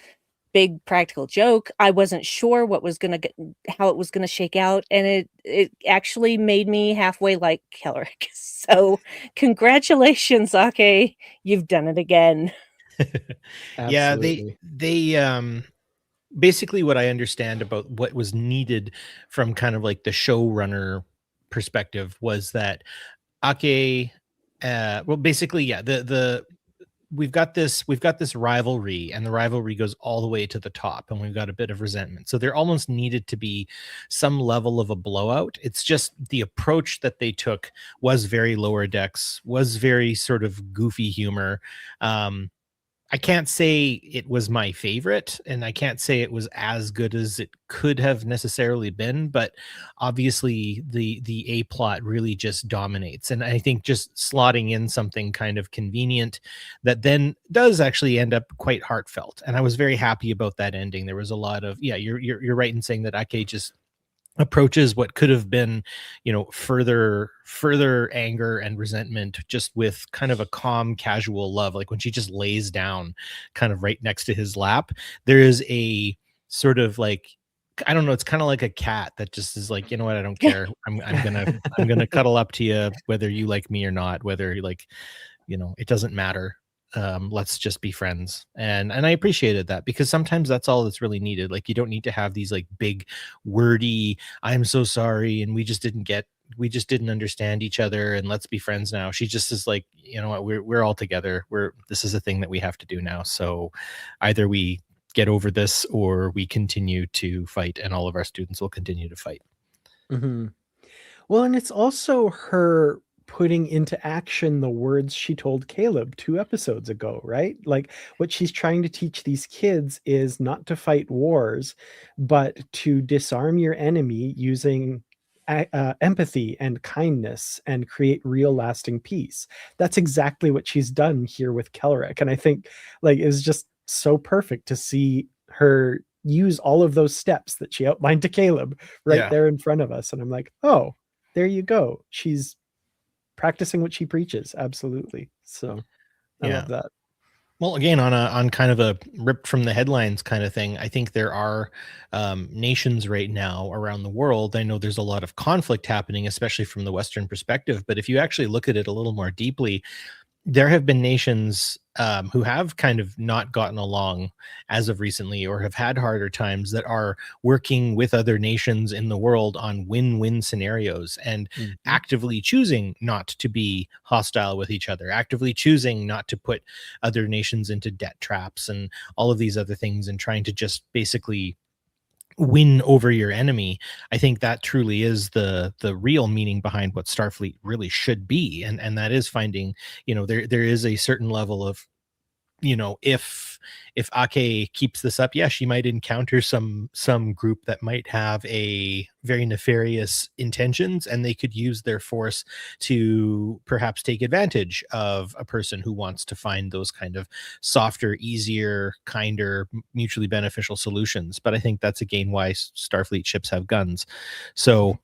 big practical joke. I wasn't sure how it was going to shake out. And it actually made me halfway like Kellrick. So congratulations, Ake. You've done it again. Yeah, they basically, what I understand about what was needed from kind of like the showrunner perspective was that Ake, we've got this rivalry, and the rivalry goes all the way to the top, and we've got a bit of resentment. So there almost needed to be some level of a blowout. It's just the approach that they took was very Lower Decks, was very sort of goofy humor. I can't say it was my favorite, and I can't say it was as good as it could have necessarily been, but obviously the A plot really just dominates. And I think just slotting in something kind of convenient that then does actually end up quite heartfelt. And I was very happy about that ending. There was a lot of, you're right in saying that Ake just approaches what could have been, further anger and resentment just with kind of a calm, casual love. Like when she just lays down kind of right next to his lap, there is a sort of like, I don't know, it's kind of like a cat that just is like, you know what, I don't care. I'm gonna cuddle up to you, whether you like me or not, whether you like, it doesn't matter. Let's just be friends. And I appreciated that, because sometimes that's all that's really needed. Like, you don't need to have these like big wordy, I'm so sorry, and we just didn't understand each other, and let's be friends now. She just is like, you know what, we're all together. This is a thing that we have to do now. So either we get over this, or we continue to fight, and all of our students will continue to fight. Mm-hmm. Well, and it's also her putting into action the words she told Caleb 2 episodes ago, right? Like, what she's trying to teach these kids is not to fight wars, but to disarm your enemy using empathy and kindness and create real lasting peace. That's exactly what she's done here with Kelric. And I think, like, it's just so perfect to see her use all of those steps that she outlined to Caleb right there in front of us. And I'm like, oh, there you go. She's practicing what she preaches. Absolutely. So I love that. Well, again, on kind of a ripped from the headlines kind of thing, I think there are nations right now around the world. I know there's a lot of conflict happening, especially from the Western perspective. But if you actually look at it a little more deeply, there have been nations who have kind of not gotten along as of recently, or have had harder times, that are working with other nations in the world on win-win scenarios, and actively choosing not to be hostile with each other, actively choosing not to put other nations into debt traps and all of these other things, and trying to just basically win over your enemy. I think that truly is the real meaning behind what Starfleet really should be, and that is finding, there is a certain level of, if Ake keeps this up, yeah, she might encounter some group that might have a very nefarious intentions, and they could use their force to perhaps take advantage of a person who wants to find those kind of softer, easier, kinder, mutually beneficial solutions. But I think that's again why Starfleet ships have guns. So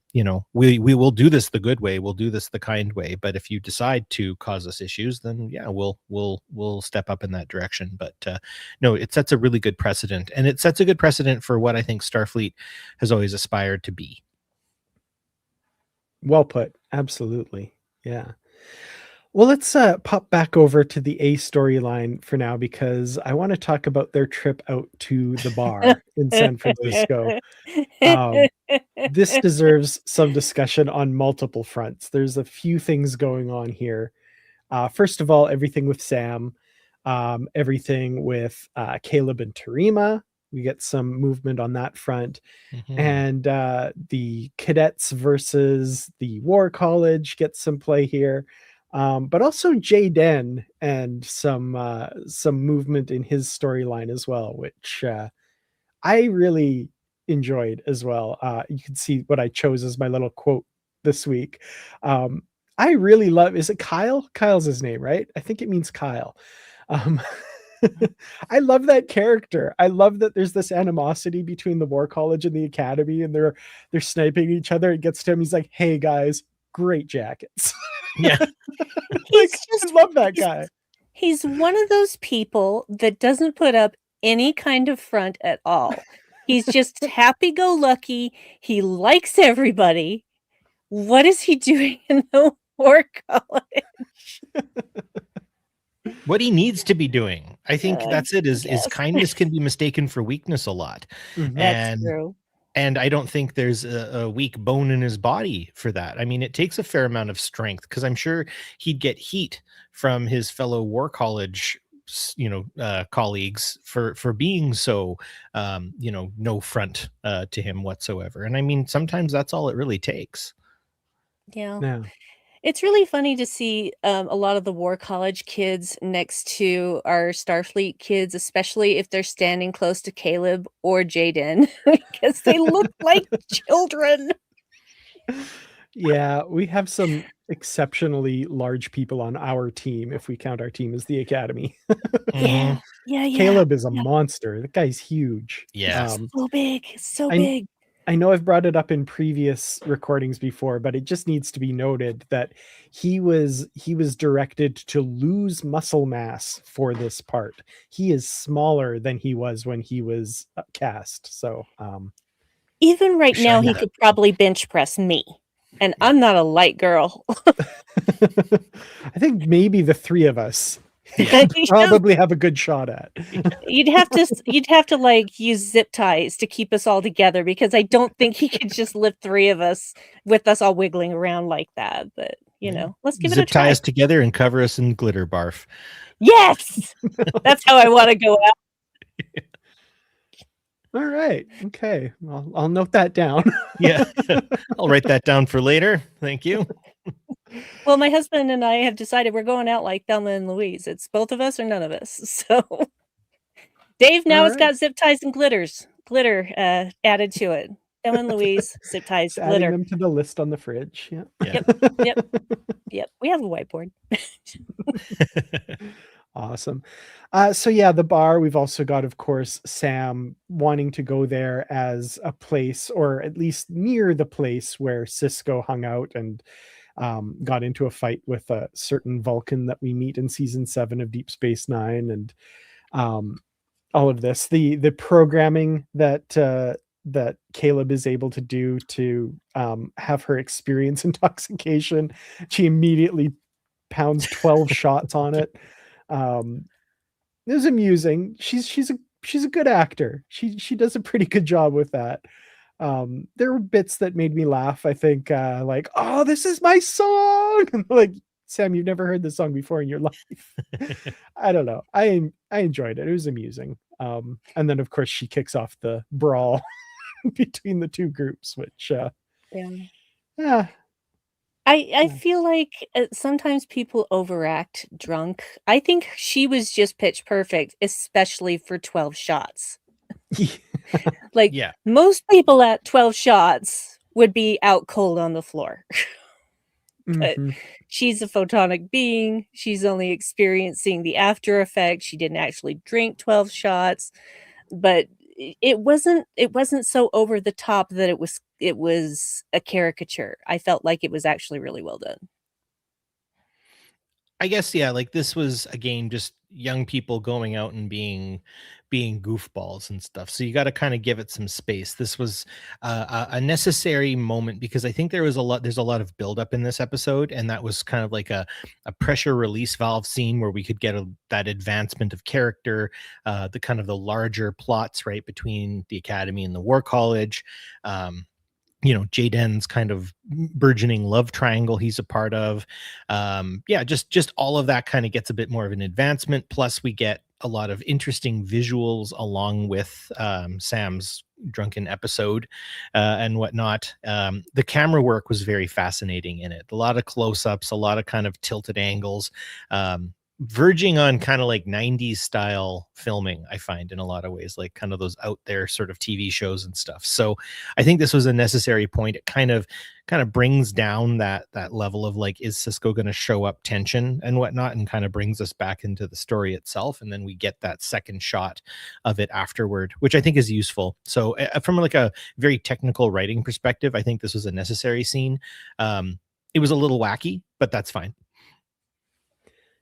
we will do this the good way, we'll do this the kind way, but if you decide to cause us issues, then yeah, we'll step up in that direction. But no, it sets a really good precedent, and it sets a good precedent for what I think Starfleet has always aspired to be. Well put. Absolutely. Yeah. Well, let's pop back over to the A storyline for now, because I want to talk about their trip out to the bar in San Francisco. This deserves some discussion on multiple fronts. There's a few things going on here. First of all, everything with Sam, everything with Caleb and Tarima. We get some movement on that front. And the cadets versus the War College gets some play here. But also Jaden and some movement in his storyline as well, which I really enjoyed as well. You can see what I chose as my little quote this week. I really love, is it Kyle? Kyle's his name, right? I think it means Kyle. I love that character. I love that there's this animosity between the War College and the Academy, and they're sniping each other. It gets to him. He's like, "Hey guys, great jackets." Yeah. I love that guy. He's one of those people that doesn't put up any kind of front at all. He's just happy-go-lucky. He likes everybody. What is he doing in the War College? What he needs to be doing, I think that's it, is kindness can be mistaken for weakness a lot. That's true. And I don't think there's a weak bone in his body for that. I mean, it takes a fair amount of strength, because I'm sure he'd get heat from his fellow War College colleagues for being so no front to him whatsoever. And I mean, sometimes that's all it really takes. Yeah. It's really funny to see a lot of the War College kids next to our Starfleet kids, especially if they're standing close to Caleb or Jaden, because they look like children. Yeah, we have some exceptionally large people on our team, if we count our team as the Academy. Yeah. Caleb is a monster. That guy's huge. Yeah. So big. So big. I know I've brought it up in previous recordings before, but it just needs to be noted that he was directed to lose muscle mass for this part. He is smaller than he was when he was cast. So even right now, he could probably bench press me, and I'm not a light girl. I think maybe the three of us probably have a good shot at. You'd have to like use zip ties to keep us all together, because I don't think he could just lift three of us with us all wiggling around like that. But let's give it a try. Zip tie us together and cover us in glitter barf. Yes, that's how I want to go out. All right. Okay. I'll note that down. Yeah, I'll write that down for later. Thank you. Well, my husband and I have decided we're going out like Thelma and Louise. It's both of us or none of us. So Dave now All has right. got zip ties and glitter added to it. Thelma and Louise, zip ties, Just adding glitter. them to the list on the fridge. Yeah. Yep. We have a whiteboard. Awesome. So yeah, the bar, we've also got, of course, Sam wanting to go there as a place, or at least near the place where Cisco hung out and got into a fight with a certain Vulcan that we meet in season 7 of Deep Space Nine, and all of this, the programming that Caleb is able to do to have her experience intoxication. She immediately pounds 12 shots on it. It was amusing. She's a good actor. She does a pretty good job with that. There were bits that made me laugh. I think like, oh, this is my song. Like, Sam, you've never heard this song before in your life. I don't know. I enjoyed it. It was amusing. And then of course she kicks off the brawl between the two groups, which yeah. I feel like sometimes people overact drunk. I think she was just pitch perfect, especially for 12 shots. Like, Yeah. most people at 12 shots would be out cold on the floor. But she's a photonic being. She's only experiencing the after effect. She didn't actually drink 12 shots, but it wasn't so over the top that it was a caricature. I felt like it was actually really well done. I guess, yeah, like this was again just young people going out and being goofballs and stuff. So you got to kind of give it some space. This was a necessary moment because I think there's a lot of buildup in this episode, and that was kind of like a pressure release valve scene where we could get that advancement of character, the kind of the larger plots right between the Academy and the War College. Jaden's kind of burgeoning love triangle he's a part of. Just all of that kind of gets a bit more of an advancement. Plus we get a lot of interesting visuals along with Sam's drunken episode and whatnot. The camera work was very fascinating in it. A lot of close-ups, a lot of kind of tilted angles, verging on kind of like 90s style filming, I find, in a lot of ways, like kind of those out there sort of TV shows and stuff. So I think this was a necessary point. It kind of brings down that level of like, is Cisco going to show up tension and whatnot, and kind of brings us back into the story itself. And then we get that second shot of it afterward, which I think is useful. So from like a very technical writing perspective, I think this was a necessary scene. It was a little wacky, but that's fine.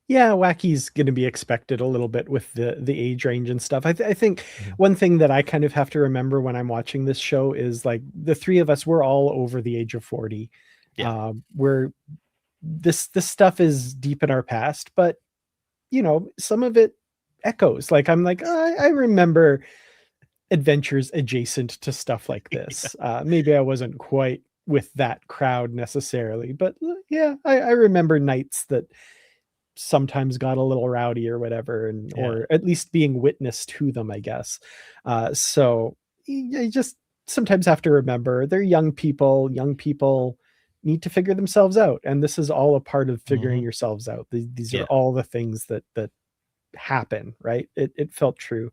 Yeah, wacky's going to be expected a little bit with the age range and stuff. I think one thing that I kind of have to remember when I'm watching this show is like the three of us, we're all over the age of 40. Yeah. We're this stuff is deep in our past, but some of it echoes. Like I'm like, I remember adventures adjacent to stuff like this. Maybe I wasn't quite with that crowd necessarily, but yeah, I remember nights that sometimes got a little rowdy or whatever, and or at least being witness to them, I guess. So you just sometimes have to remember they're young people need to figure themselves out, and this is all a part of figuring yourselves out. These are all the things that happen, right? It felt true.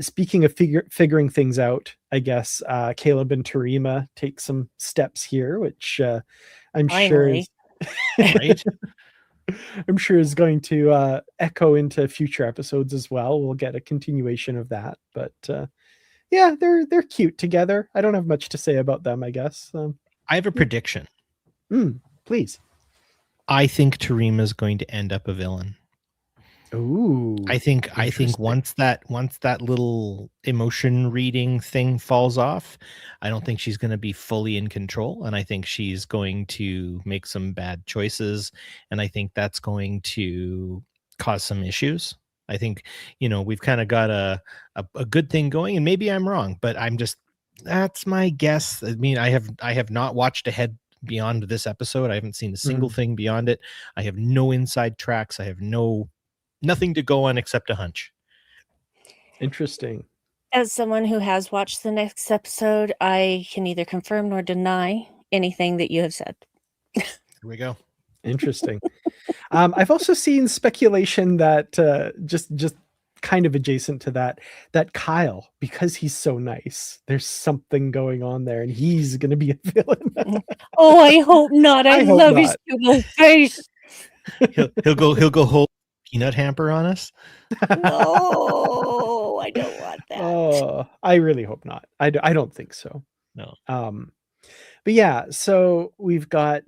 Speaking of figuring things out, I guess Caleb and Tarima take some steps here, which I'm Finally. sure is right. I'm sure is going to echo into future episodes as well. We'll get a continuation of that, but yeah, they're cute together. I don't have much to say about them, I guess. I have a prediction. Please. I think Tarima is going to end up a villain. Ooh, I think once that little emotion reading thing falls off, I don't think she's going to be fully in control, and I think she's going to make some bad choices, and I think that's going to cause some issues. I think we've kind of got a good thing going, and maybe I'm wrong, but that's my guess. I mean, I have not watched ahead beyond this episode. I haven't seen a single thing beyond it. I have no inside tracks. I have nothing to go on except a hunch. Interesting. As someone who has watched the next episode, I can neither confirm nor deny anything that you have said. Here we go. Interesting. I've also seen speculation that just kind of adjacent to that, that Kyle, because he's so nice, there's something going on there, and he's going to be a villain. Oh, I hope not. I hope love his not. cute little face. He'll go whole peanut hamper on us. No, I don't want that. Oh, I really hope not. I don't think so. No. But yeah, so we've got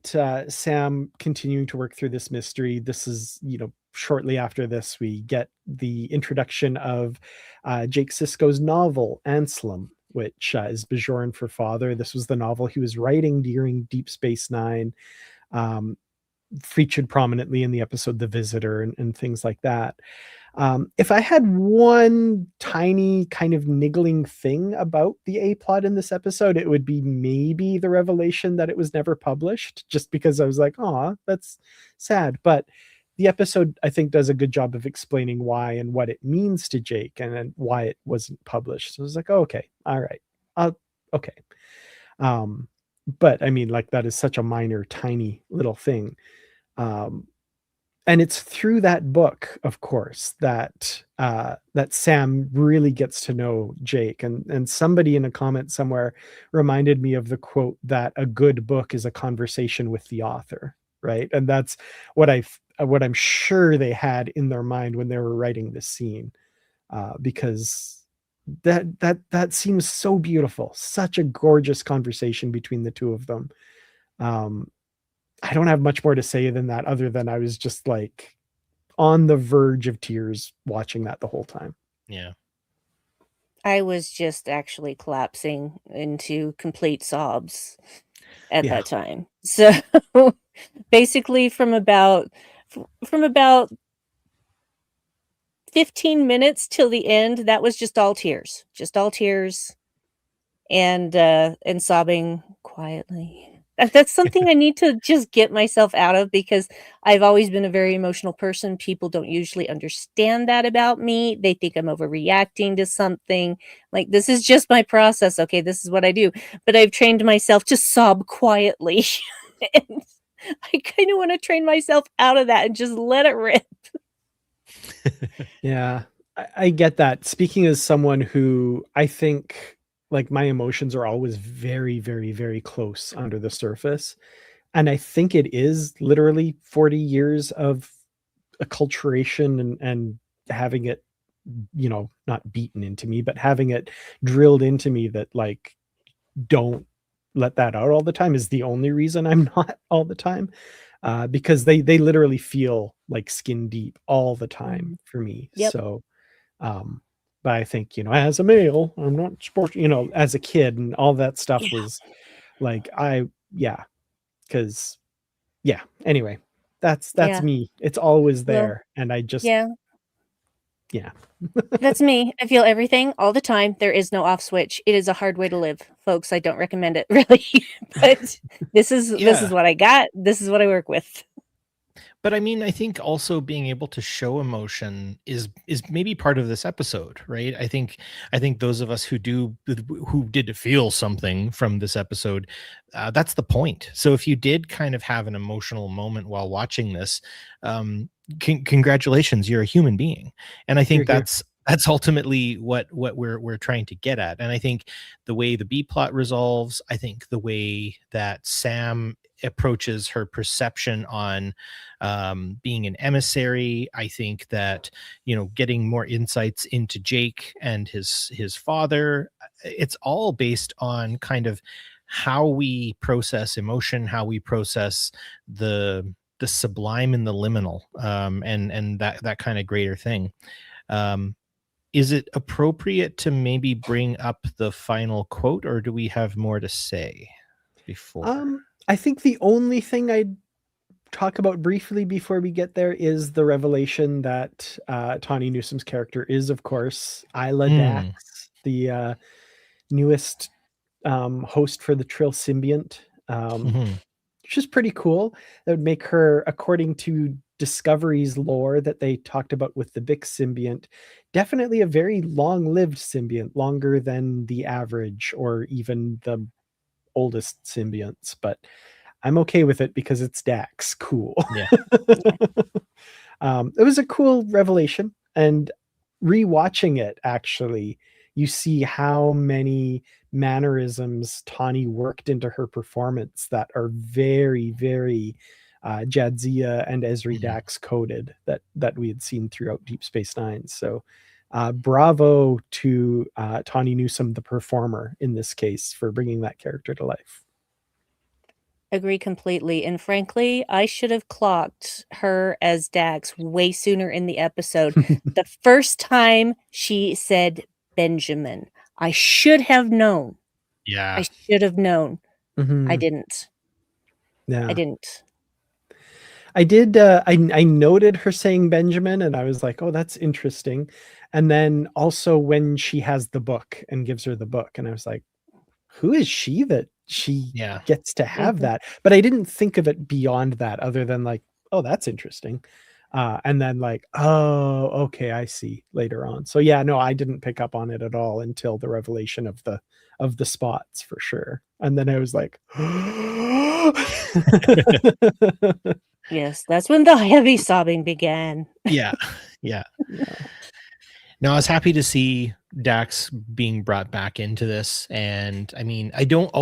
Sam continuing to work through this mystery. This is, shortly after this, we get the introduction of Jake Sisko's novel, Anselm, which is Bajoran for Father. This was the novel he was writing during Deep Space Nine, featured prominently in the episode The Visitor and things like that. If I had one tiny kind of niggling thing about the A plot in this episode, it would be maybe the revelation that it was never published, just because I was like, oh, that's sad. But the episode, I think, does a good job of explaining why and what it means to Jake, and then why it wasn't published. So I was like, oh, okay, all right, okay. But I mean, like, that is such a minor, tiny little thing. And it's through that book, of course, that that Sam really gets to know Jake. And somebody in a comment somewhere reminded me of the quote that a good book is a conversation with the author, right? And that's what I'm sure they had in their mind when they were writing this scene, because that seems so beautiful, such a gorgeous conversation between the two of them. I don't have much more to say than that, other than I was just like on the verge of tears watching that the whole time. Yeah. I was just actually collapsing into complete sobs at that time. So basically from about 15 minutes till the end, that was just all tears and sobbing quietly. That's something I need to just get myself out of, because I've always been a very emotional person. People don't usually understand that about me. They think I'm overreacting to something. Like, this is just my process. Okay, this is what I do. But I've trained myself to sob quietly. And I kind of want to train myself out of that and just let it rip. Yeah, I get that. Speaking as someone who, I think, like, my emotions are always very, very, very close under the surface. And I think it is literally 40 years of acculturation and having it, not beaten into me, but having it drilled into me that, like, don't let that out all the time is the only reason I'm not all the time. Because they literally feel like skin deep all the time for me. Yep. So, but I think, as a male, I'm not supposed to, as a kid and all that stuff was like, because anyway, that's me. It's always there. And I just, yeah. That's me. I feel everything all the time. There is no off switch. It is a hard way to live, folks. I don't recommend it, really. But this is what I got. This is what I work with. But I mean, I think also being able to show emotion is maybe part of this episode, right? I think those of us who did feel something from this episode, that's the point. So if you did kind of have an emotional moment while watching this, congratulations, you're a human being. And I think that's ultimately what we're trying to get at. And I think the way the B plot resolves, I think the way that Sam approaches her perception on being an emissary, I think that, getting more insights into Jake and his father, it's all based on kind of how we process emotion, how we process the sublime and the liminal, and that kind of greater thing. Is it appropriate to maybe bring up the final quote, or do we have more to say before? I think the only thing I'd talk about briefly before we get there is the revelation that Tawny Newsom's character is, of course, Isla Dax, the newest host for the Trill Symbiont, which is pretty cool. That would make her, according to Discovery's lore that they talked about with the Bix symbiont, definitely a very long-lived symbiont, longer than the average or even the oldest symbionts, but I'm okay with it because it's Dax. Cool. Yeah. It was a cool revelation, and rewatching it, actually, you see how many mannerisms Tawny worked into her performance that are very, very Jadzia and Esri Dax coded that we had seen throughout Deep Space Nine. So bravo to Tawny Newsome, the performer in this case, for bringing that character to life. Agree completely. And frankly, I should have clocked her as Dax way sooner in the episode. The first time she said Benjamin, I should have known. Yeah. I should have known. Mm-hmm. I didn't. Yeah. I didn't. I did. I noted her saying Benjamin, and I was like, "Oh, that's interesting." And then also when she has the book and gives her the book, and I was like, "Who is she that she gets to have that?" But I didn't think of it beyond that, other than like, "Oh, that's interesting." And then like, "Oh, okay, I see." Later on, so yeah, no, I didn't pick up on it at all until the revelation of the spots, for sure. And then I was like. Yes, that's when the heavy sobbing began. Yeah. No, I was happy to see Dax being brought back into this. And I mean, I don't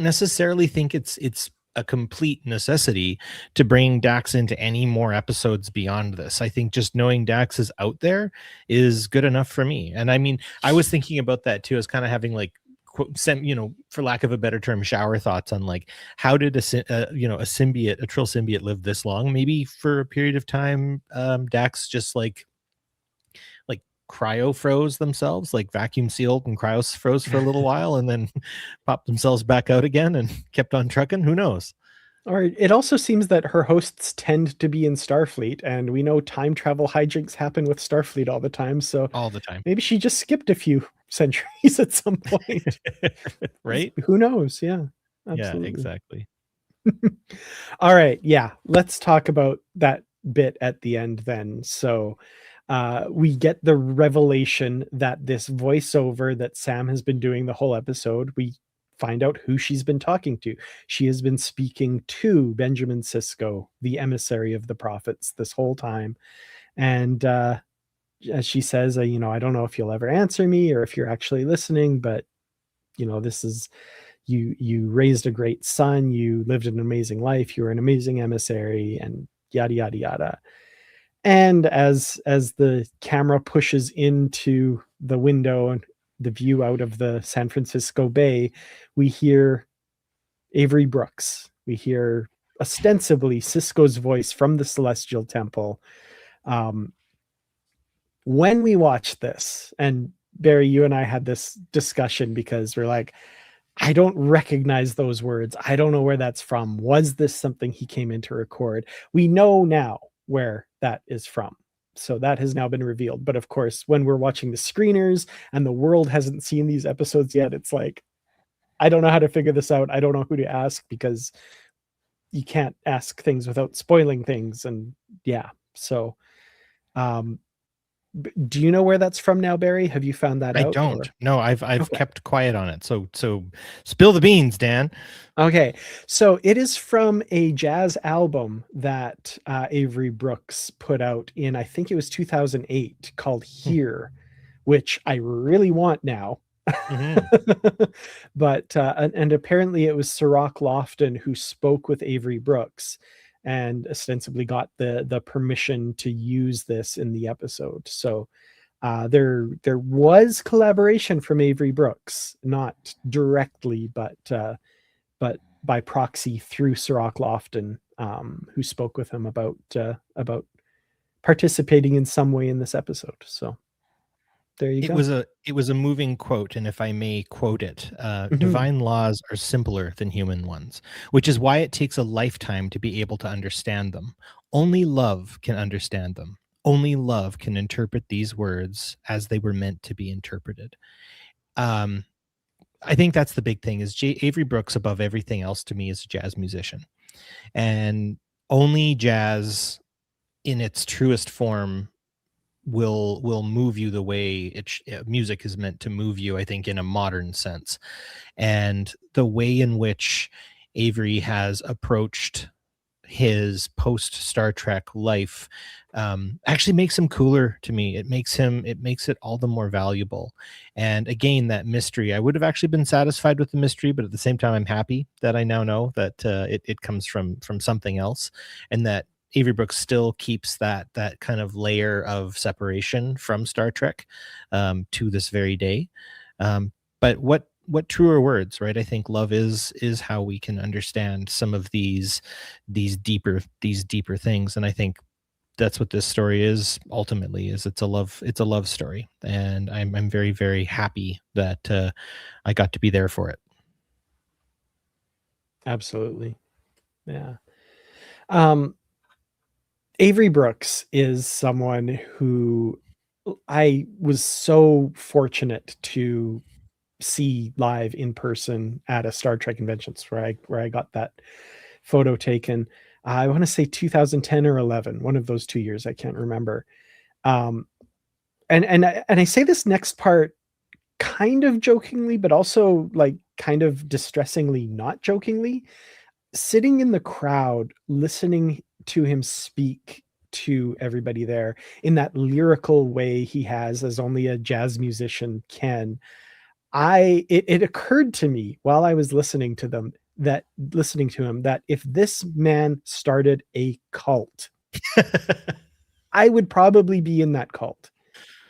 necessarily think it's a complete necessity to bring Dax into any more episodes beyond this. I think just knowing Dax is out there is good enough for me. And I mean, I was thinking about that too, as kind of having like, for lack of a better term, shower thoughts on like, how did a symbiote, a Trill symbiote, live this long? Maybe for a period of time, Dax just like cryo froze themselves, like vacuum sealed and cryo froze for a little while, and then popped themselves back out again and kept on trucking. Who knows? Or it also seems that her hosts tend to be in Starfleet, and we know time travel hijinks happen with Starfleet all the time. So all the time, maybe she just skipped a few centuries at some point. Right? Who knows? Yeah, absolutely. Yeah, exactly. All right. Yeah. Let's talk about that bit at the end then. So we get the revelation that this voiceover that Sam has been doing the whole episode, we find out who she's been talking to. She has been speaking to Benjamin Sisko, the emissary of the prophets, this whole time. And as she says, I don't know if you'll ever answer me or if you're actually listening, but this is you raised a great son, you lived an amazing life, you were an amazing emissary, and yada yada yada. And as the camera pushes into the window and the view out of the San Francisco Bay, we hear Avery Brooks. We hear ostensibly Sisko's voice from the Celestial Temple. When we watched this, and Barry, you and I had this discussion because we're like, I don't recognize those words. I don't know where that's from. Was this something he came in to record? We know now where that is from. So that has now been revealed. But of course, when we're watching the screeners and the world hasn't seen these episodes yet, it's like, I don't know how to figure this out. I don't know who to ask, because you can't ask things without spoiling things. And yeah, so do you know where that's from now, Barry? Have you found that out? I don't. No, I've Okay. kept quiet on it. So spill the beans, Dan. Okay, so it is from a jazz album that Avery Brooks put out in, I think it was 2008, called Here, which I really want now. But and apparently it was Sirach Lofton who spoke with Avery Brooks and ostensibly got the permission to use this in the episode. So there was collaboration from Avery Brooks, not directly, but by proxy through Sirach Lofton, who spoke with him about participating in some way in this episode. So there you go. It was a moving quote, and if I may quote it, divine laws are simpler than human ones, which is why it takes a lifetime to be able to understand them. Only love can understand them. Only love can interpret these words as they were meant to be interpreted. I think that's the big thing, is Avery Brooks, above everything else to me, is a jazz musician. And only jazz in its truest form will move you the way music is meant to move you, I think, in a modern sense. And the way in which Avery has approached his post Star Trek life actually makes him cooler to me. It makes it all the more valuable. And again, that mystery, I would have actually been satisfied with the mystery, but at the same time, I'm happy that I now know that it comes from something else, and that Avery Brooks still keeps that kind of layer of separation from Star Trek to this very day. But what truer words, right? I think love is how we can understand some of these deeper things, and I think that's what this story is ultimately. Is it's a love story, and I'm very, very happy that I got to be there for it. Absolutely. Yeah. Avery Brooks is someone who I was so fortunate to see live in person at a Star Trek convention where I got that photo taken. I want to say 2010 or 11, one of those 2 years. I can't remember. And I say this next part kind of jokingly, but also like kind of distressingly not jokingly. Sitting in the crowd, listening to him speak to everybody there in that lyrical way he has as only a jazz musician can. It occurred to me while I was listening to him that if this man started a cult, I would probably be in that cult.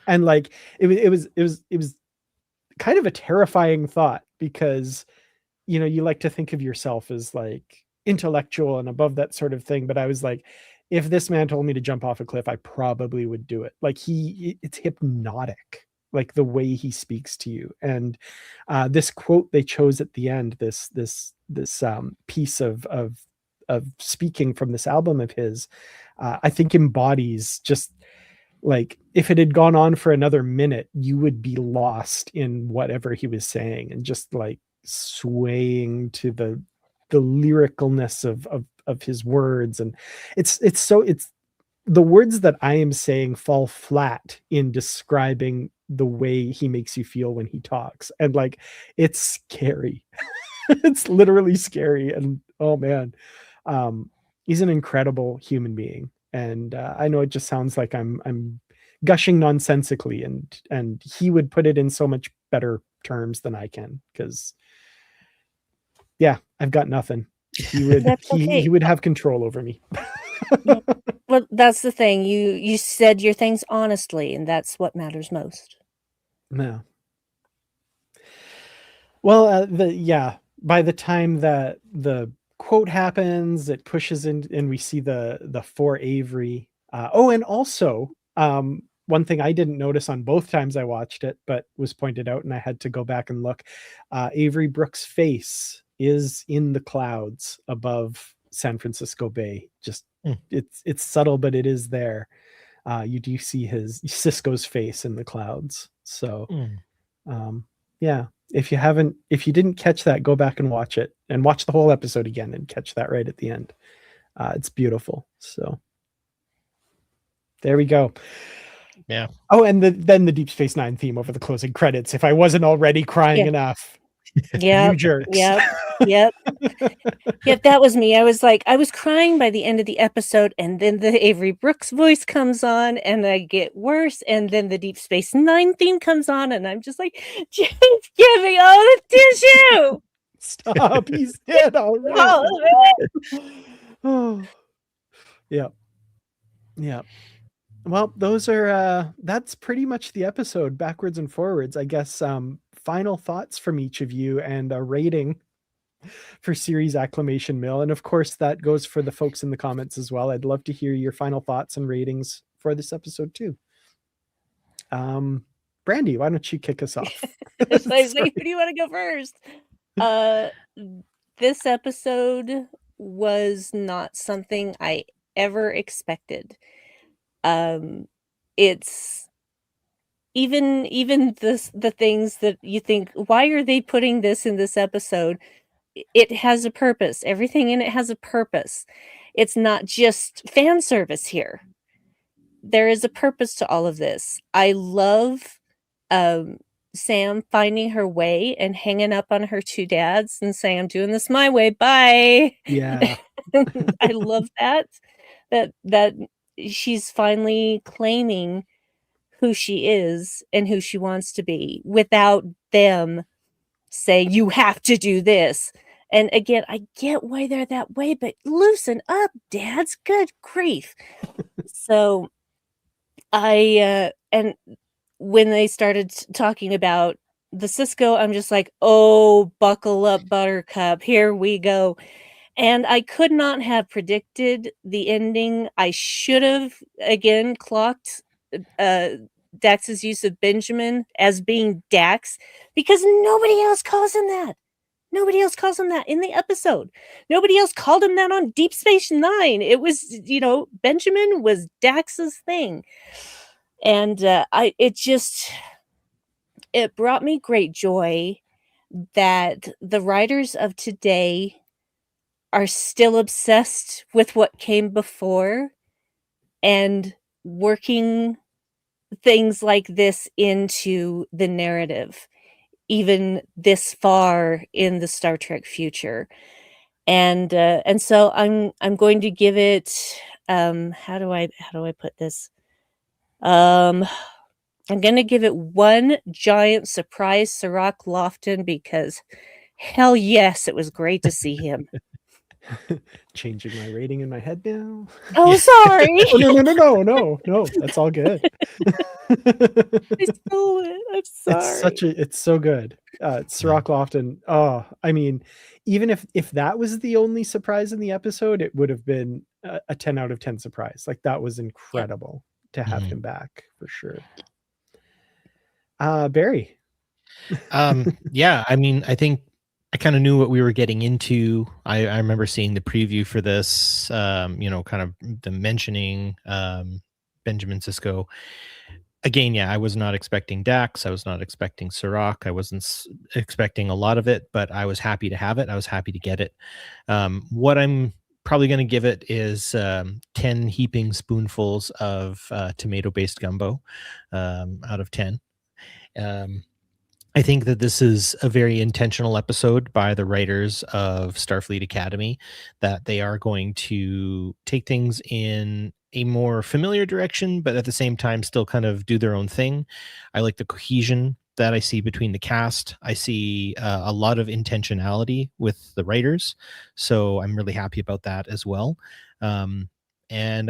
And like it was kind of a terrifying thought, because you like to think of yourself as like intellectual and above that sort of thing, but I was like, if this man told me to jump off a cliff, I probably would do it. Like it's hypnotic, like the way he speaks to you. And this quote they chose at the end, this piece of speaking from this album of his, I think embodies just like, if it had gone on for another minute, you would be lost in whatever he was saying, and just like swaying to the lyricalness of his words. And it's the words that I am saying fall flat in describing the way he makes you feel when he talks. And like, it's scary. It's literally scary. And oh man, he's an incredible human being. And I know it just sounds like I'm gushing nonsensically, and he would put it in so much better terms than I can, because yeah, I've got nothing. He would he would have control over me. Yeah. Well, that's the thing. You said your things honestly, and that's what matters most. No. Well, by the time that the quote happens, it pushes in, and we see the for Avery. And also, one thing I didn't notice on both times I watched it, but was pointed out, and I had to go back and look. Avery Brooks' face is in the clouds above San Francisco Bay. Just it's subtle, but it is there. You do see Cisco's face in the clouds. So, yeah. If you didn't catch that, go back and watch it, and watch the whole episode again and catch that right at the end. It's beautiful. So there we go. Yeah. Oh, and then the Deep Space Nine theme over the closing credits. If I wasn't already crying enough. Yeah. You jerks. Yep. That was me. I was crying by the end of the episode, and then the Avery Brooks voice comes on, and I get worse, and then the Deep Space Nine theme comes on, and I'm just like, just give me all the tissue. Stop, he's dead already. All of it. Oh. Yeah. Well, those are that's pretty much the episode, backwards and forwards. I guess final thoughts from each of you, and a rating for Series Acclimation Mill. And of course, that goes for the folks in the comments as well. I'd love to hear your final thoughts and ratings for this episode too. Brandi, why don't you kick us off? Who do you want to go first? This episode was not something I ever expected. It's even the things that you think, why are they putting this in this episode? It has a purpose. Everything in it has a purpose. It's not just fan service here. there is a purpose to all of this. I love Sam finding her way and hanging up on her two dads and saying, I'm doing this my way, bye. Yeah. I love that she's finally claiming who she is and who she wants to be without them saying, you have to do this. And again, I get why they're that way, but loosen up, dads. Good grief. So and when they started talking about the Cisco, I'm just like, oh, buckle up, Buttercup. Here we go. And I could not have predicted the ending. I should have, again, clocked Dax's use of Benjamin as being Dax, because nobody else calls him that. Nobody else calls him that in the episode. Nobody else called him that on Deep Space Nine. It was, Benjamin was Dax's thing. And it brought me great joy that the writers of today are still obsessed with what came before and working things like this into the narrative, even this far in the Star Trek future. And so I'm going to give it, how do I put this? I'm going to give it one giant surprise Cirroc Lofton, because hell yes, it was great to see him. Changing my rating in my head now. Oh, sorry. Oh, no. That's all good. I stole it. I'm sorry. It's so good. Cirroc Lofton. Oh, I mean, even if that was the only surprise in the episode, it would have been a 10 out of 10 surprise. Like, that was incredible to have him back for sure. Barry. Yeah, I mean, I think I kind of knew what we were getting into. I remember seeing the preview for this, kind of the mentioning Benjamin Sisko. Again, yeah, I was not expecting Dax. I was not expecting Cirroc. I wasn't expecting a lot of it, but I was happy to have it. I was happy to get it. What I'm probably going to give it is 10 heaping spoonfuls of tomato-based gumbo out of 10. I think that this is a very intentional episode by the writers of Starfleet Academy, that they are going to take things in a more familiar direction, but at the same time still kind of do their own thing. I like the cohesion that I see between the cast. I see a lot of intentionality with the writers, so I'm really happy about that as well. And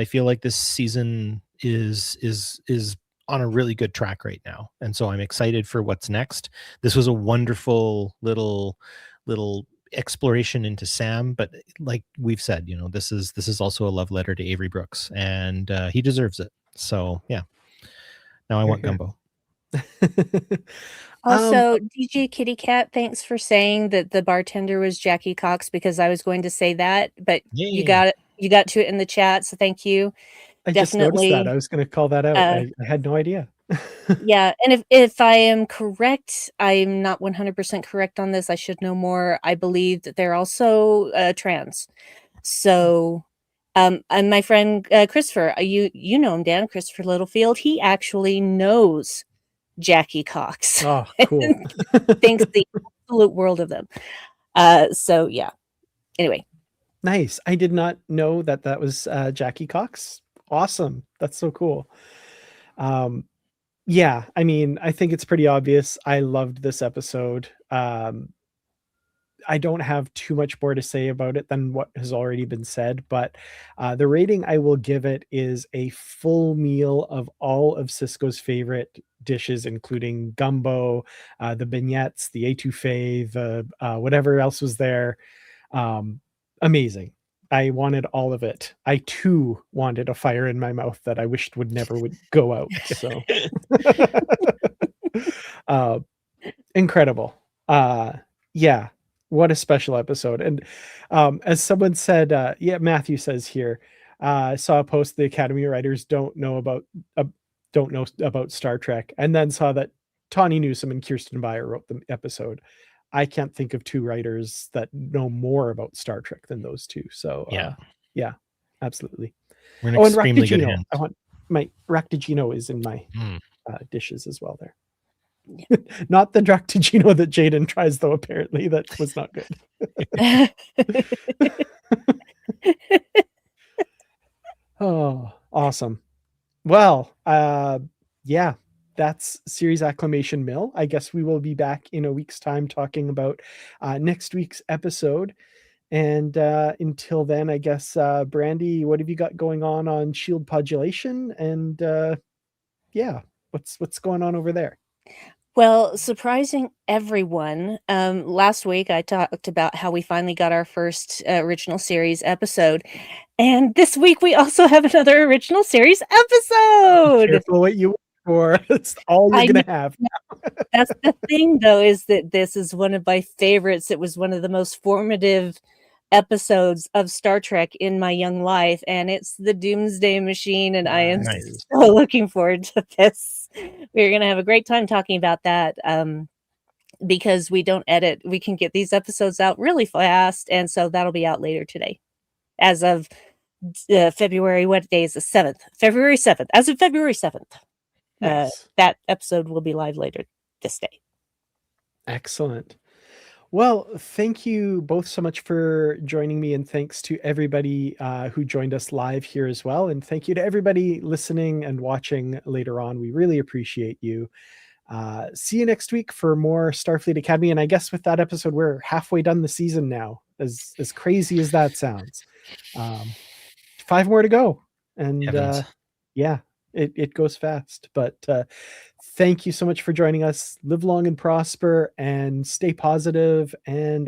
I feel like this season is on a really good track right now, and so I'm excited for what's next. This was a wonderful little exploration into Sam, but like we've said, this is also a love letter to Avery Brooks, and he deserves it. So yeah, now I want gumbo. Also, DJ Kitty Cat, thanks for saying that the bartender was Jackie Cox, because I was going to say that, but you got to it in the chat, so thank you. I just noticed that. I was going to call that out. I had no idea. Yeah, and if I am correct, I'm not 100% correct on this. I should know more. I believe that they're also trans. So, and my friend Christopher, you know him, Dan, Christopher Littlefield. He actually knows Jackie Cox. Oh, cool. Thinks the absolute world of them. So yeah. Anyway. Nice. I did not know that was Jackie Cox. Awesome. That's so cool. Yeah, I mean, I think it's pretty obvious. I loved this episode. I don't have too much more to say about it than what has already been said, but the rating I will give it is a full meal of all of Sisko's favorite dishes, including gumbo, the beignets, the étouffée, the whatever else was there. Amazing. I wanted all of it. I too wanted a fire in my mouth that I wished would never go out. So incredible. Yeah. What a special episode. And as someone said, Matthew says here, I saw a post the Academy writers don't know about Star Trek, and then saw that Tawny Newsome and Kirsten Beyer wrote the episode. I can't think of two writers that know more about Star Trek than those two. So yeah, absolutely. We're in extremely good hands. I want my Ractigino is in my Mm. dishes as well there. Not the Ractigino that Jaden tries, though, apparently. That was not good. Oh, awesome. Well, yeah, that's Series Acclimation Mill. I guess we will be back in a week's time talking about next week's episode. And until then, I guess, Brandi, what have you got going on Shield Podulation? And yeah, what's going on over there? Well, surprising everyone, last week I talked about how we finally got our first original series episode, and this week we also have another original series episode. Careful what you wish for. That's all you're gonna have. That's the thing, though, is that this is one of my favorites. It was one of the most formative episodes of Star Trek in my young life, and it's the Doomsday Machine, and I am Nice. so looking forward to this. We're going to have a great time talking about that, because we don't edit. We can get these episodes out really fast, and so that'll be out later today. As of February, what day is the 7th? February 7th. As of February 7th. Nice. That episode will be live later this day. Excellent. Well, thank you both so much for joining me, and thanks to everybody who joined us live here as well. And thank you to everybody listening and watching later on. We really appreciate you. See you next week for more Starfleet Academy. And I guess with that episode, we're halfway done the season now, as crazy as that sounds. 5 more to go. And yeah, it goes fast. But thank you so much for joining us. Live long and prosper, and stay positive, and